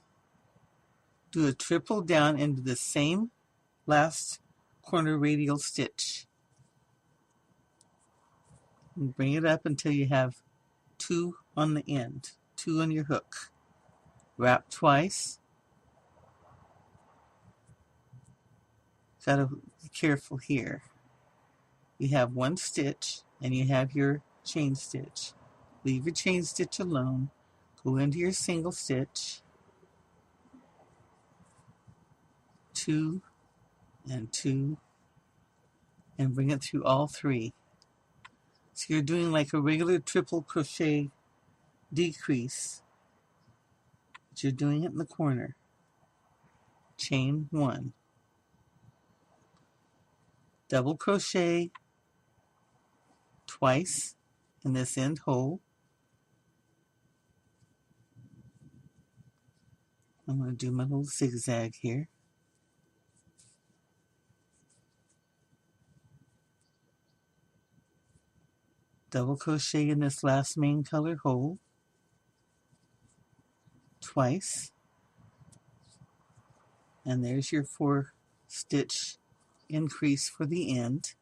Do a triple down into the same last corner radial stitch. And bring it up until you have 2 on the end. 2 on your hook. Wrap twice. Gotta be careful here. You have 1 stitch and you have your chain stitch. Leave your chain stitch alone. Go into your single stitch. 2 and 2, and bring it through all 3. So you're doing like a regular triple crochet decrease, but you're doing it in the corner. Chain 1, double crochet twice in this end hole. I'm going to do my little zigzag here. Double crochet in this last main color hole twice, and there's your 4 stitch increase for the end.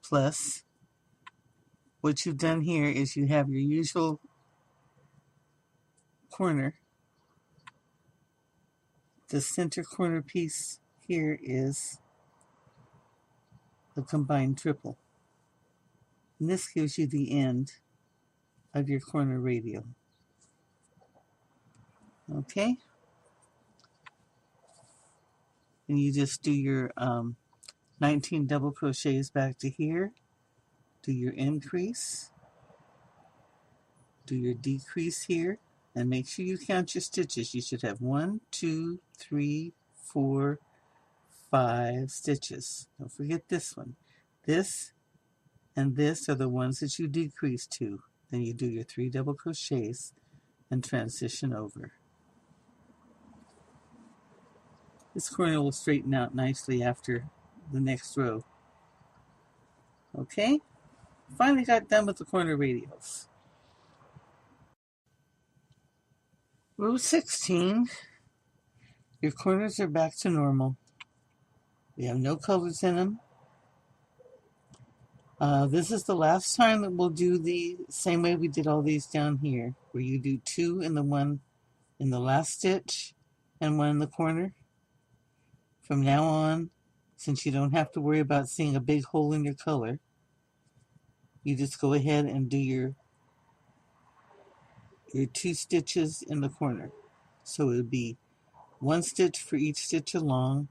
Plus, what you've done here is you have your usual corner. The center corner piece here is the combined triple. And this gives you the end of your corner radial. Okay? And you just do your 19 double crochets back to here. Do your increase. Do your decrease here. And make sure you count your stitches. You should have 1, 2, 3, 4, 5 stitches. Don't forget this one. This and this are the ones that you decrease to. Then you do your 3 double crochets and transition over. This corner will straighten out nicely after the next row. Okay? Finally got done with the corner radials. Row 16, your corners are back to normal. We have no colors in them. This is the last time that we'll do the same way we did all these down here, where you do 2 in the one in the last stitch and 1 in the corner. From now on, since you don't have to worry about seeing a big hole in your color, you just go ahead and do your 2 stitches in the corner. So it would be 1 stitch for each stitch along,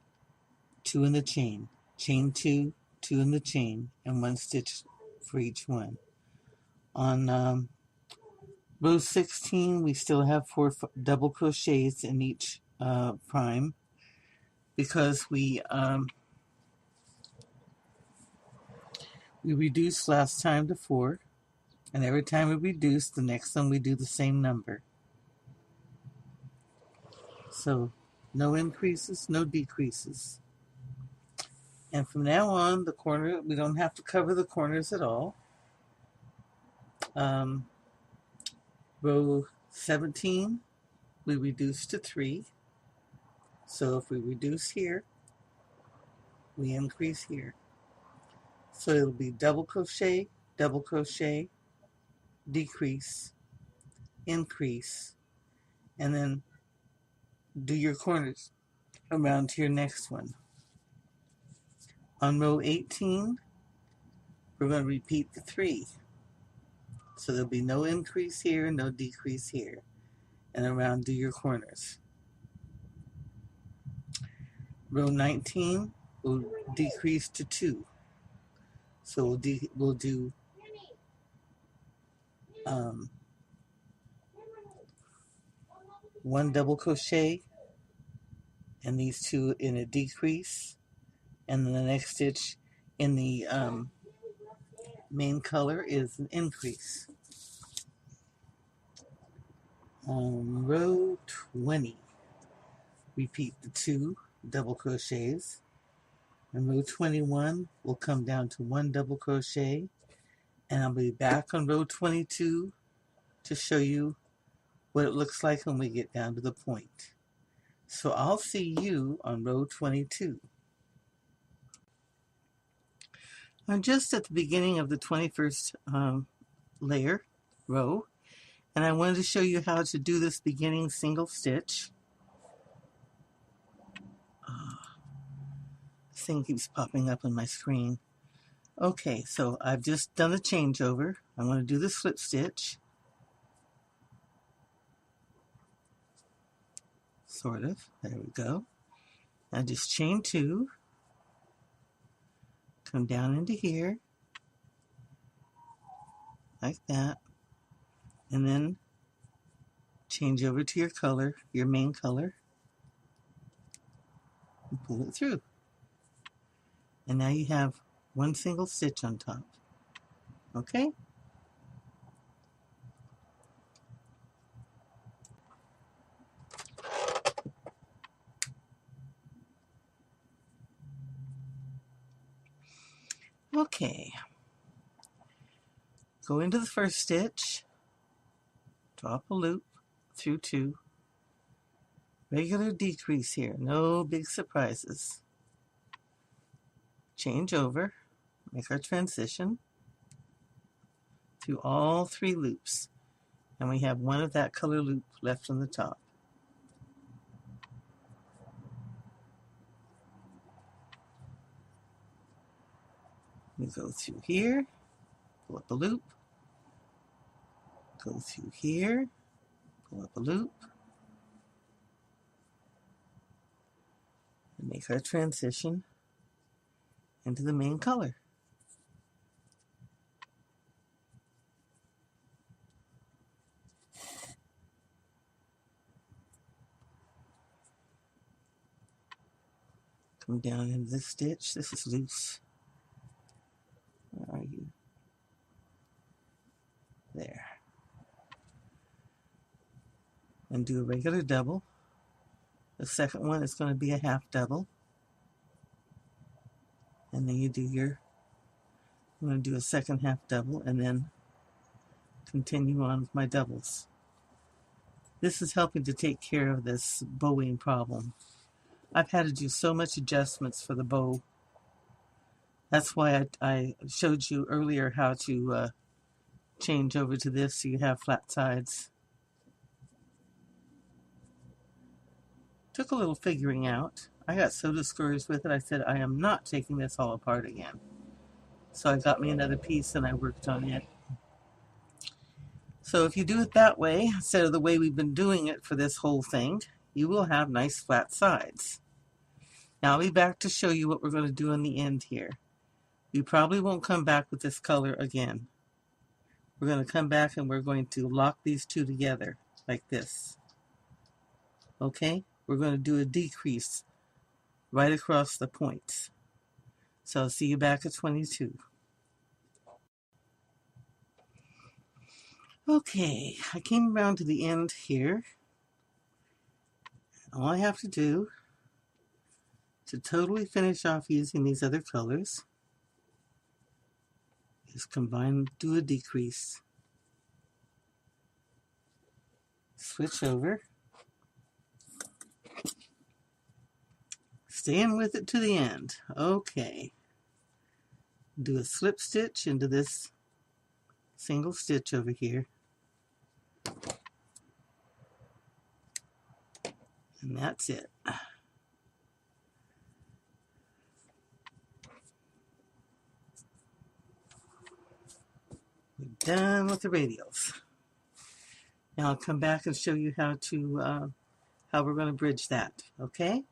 2 in the chain, chain 2, 2 in the chain, and 1 stitch for each one. On row 16, we still have 4 double crochets in each prime, because we reduced last time to 4, and every time we reduce, the next one we do the same number. So no increases, no decreases. And from now on, the corner, we don't have to cover the corners at all. Row 17, we reduce to 3. So if we reduce here, we increase here. So it'll be double crochet, decrease, increase, and then do your corners around to your next one. On row 18, we're going to repeat the 3. So there'll be no increase here, no decrease here. And around do your corners. Row 19 will decrease to 2. So we'll do 1 double crochet and these 2 in a decrease, and then the next stitch in the main color is an increase. Row 20, repeat the 2 double crochets, and row 21 will come down to 1 double crochet, and I'll be back on row 22 to show you what it looks like when we get down to the point. So I'll see you on row 22. I'm just at the beginning of the 21st row, And I wanted to show you how to do this beginning single stitch. This thing keeps popping up on my screen. Okay, so I've just done the changeover. I'm going to do the slip stitch. Sort of. There we go. Now just chain 2. Come down into here. Like that. And then change over to your color, your main color. And pull it through. And now you have one single stitch on top. Okay? Okay. Go into the first stitch, drop a loop through 2. Regular decrease here, no big surprises. Change over, make our transition through all 3 loops. And we have one of that color loop left on the top. We go through here, pull up a loop, go through here, pull up a loop, and make our transition into the main color. Come down into this stitch. This is loose. Where are you? There. And do a regular double. The second one is going to be a half double. And then you do your, I'm going to do a second half double and then continue on with my doubles. This is helping to take care of this bowing problem. I've had to do so much adjustments for the bow. That's why I showed you earlier how to change over to this so you have flat sides. Took a little figuring out. I got so discouraged with it, I said, I am not taking this all apart again. So I got me another piece and I worked on it. So if you do it that way, instead of the way we've been doing it for this whole thing, you will have nice flat sides. Now I'll be back to show you what we're going to do in the end here. We probably won't come back with this color again. We're going to come back and we're going to lock these 2 together like this. Okay? We're going to do a decrease right across the points. So I'll see you back at 22. Okay, I came around to the end here. All I have to do to totally finish off using these other colors is combine, do a decrease, switch over, stay in with it to the end. Okay, do a slip stitch into this single stitch over here, and that's it. We're done with the radials. Now I'll come back and show you how we're going to bridge that. Okay?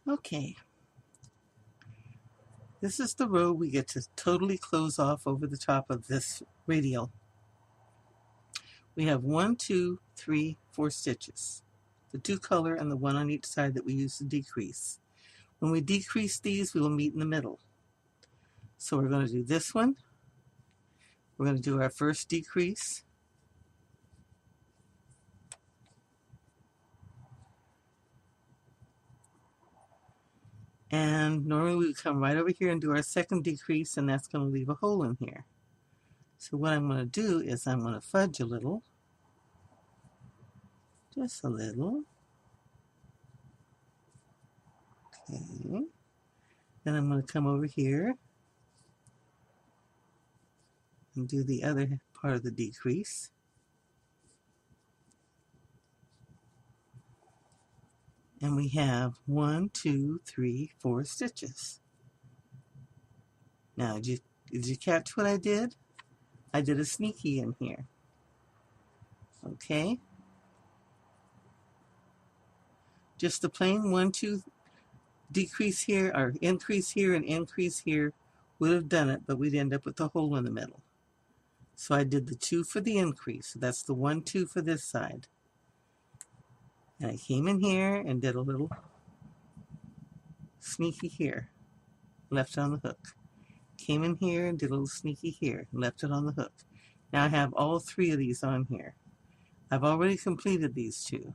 Okay. This is the row we get to totally close off over the top of this radial. We have 1, 2, 3, 4 stitches. The 2 color and the 1 on each side that we use to decrease. When we decrease these, we will meet in the middle. So we're going to do this one. We're going to do our first decrease. And normally we would come right over here and do our second decrease, and that's going to leave a hole in here. So what I'm going to do is I'm going to fudge a little. Just a little. Okay. Then I'm going to come over here and do the other part of the decrease. And we have 1, 2, 3, 4 stitches. Now, did you catch what I did? I did a sneaky in here. Okay? Just the plain 1, 2 decrease here, or increase here and increase here would have done it, but we'd end up with a hole in the middle. So I did the 2 for the increase. So that's the 1, 2 for this side. And I came in here and did a little sneaky here. Left it on the hook. Came in here and did a little sneaky here. Left it on the hook. Now I have all 3 of these on here. I've already completed these 2.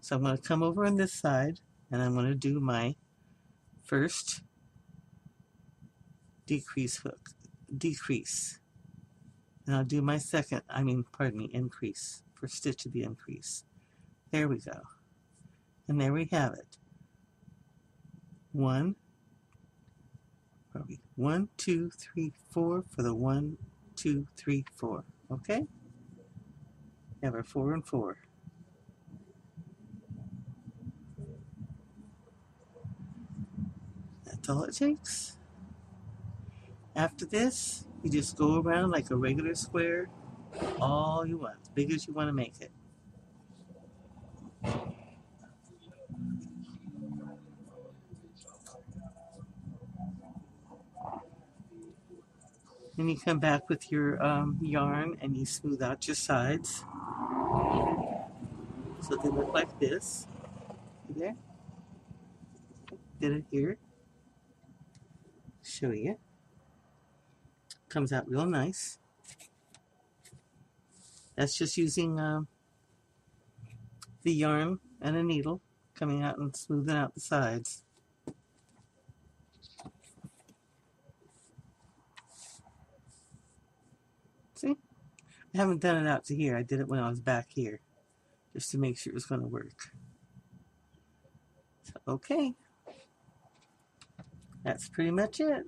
So I'm going to come over on this side and I'm going to do my first decrease hook. Decrease. And I'll do my second, increase. First stitch of the increase. There we go. And there we have it. 1, 2, 3, 4 for the 1, 2, 3, 4. Okay? Have our 4 and 4. That's all it takes. After this, you just go around like a regular square all you want, as big as you want to make it. Then you come back with your yarn and you smooth out your sides so they look like this. See there? Did it here. Show you. Comes out real nice. That's just using the yarn and a needle coming out and smoothing out the sides. See? I haven't done it out to here. I did it when I was back here just to make sure it was going to work. So, okay. That's pretty much it.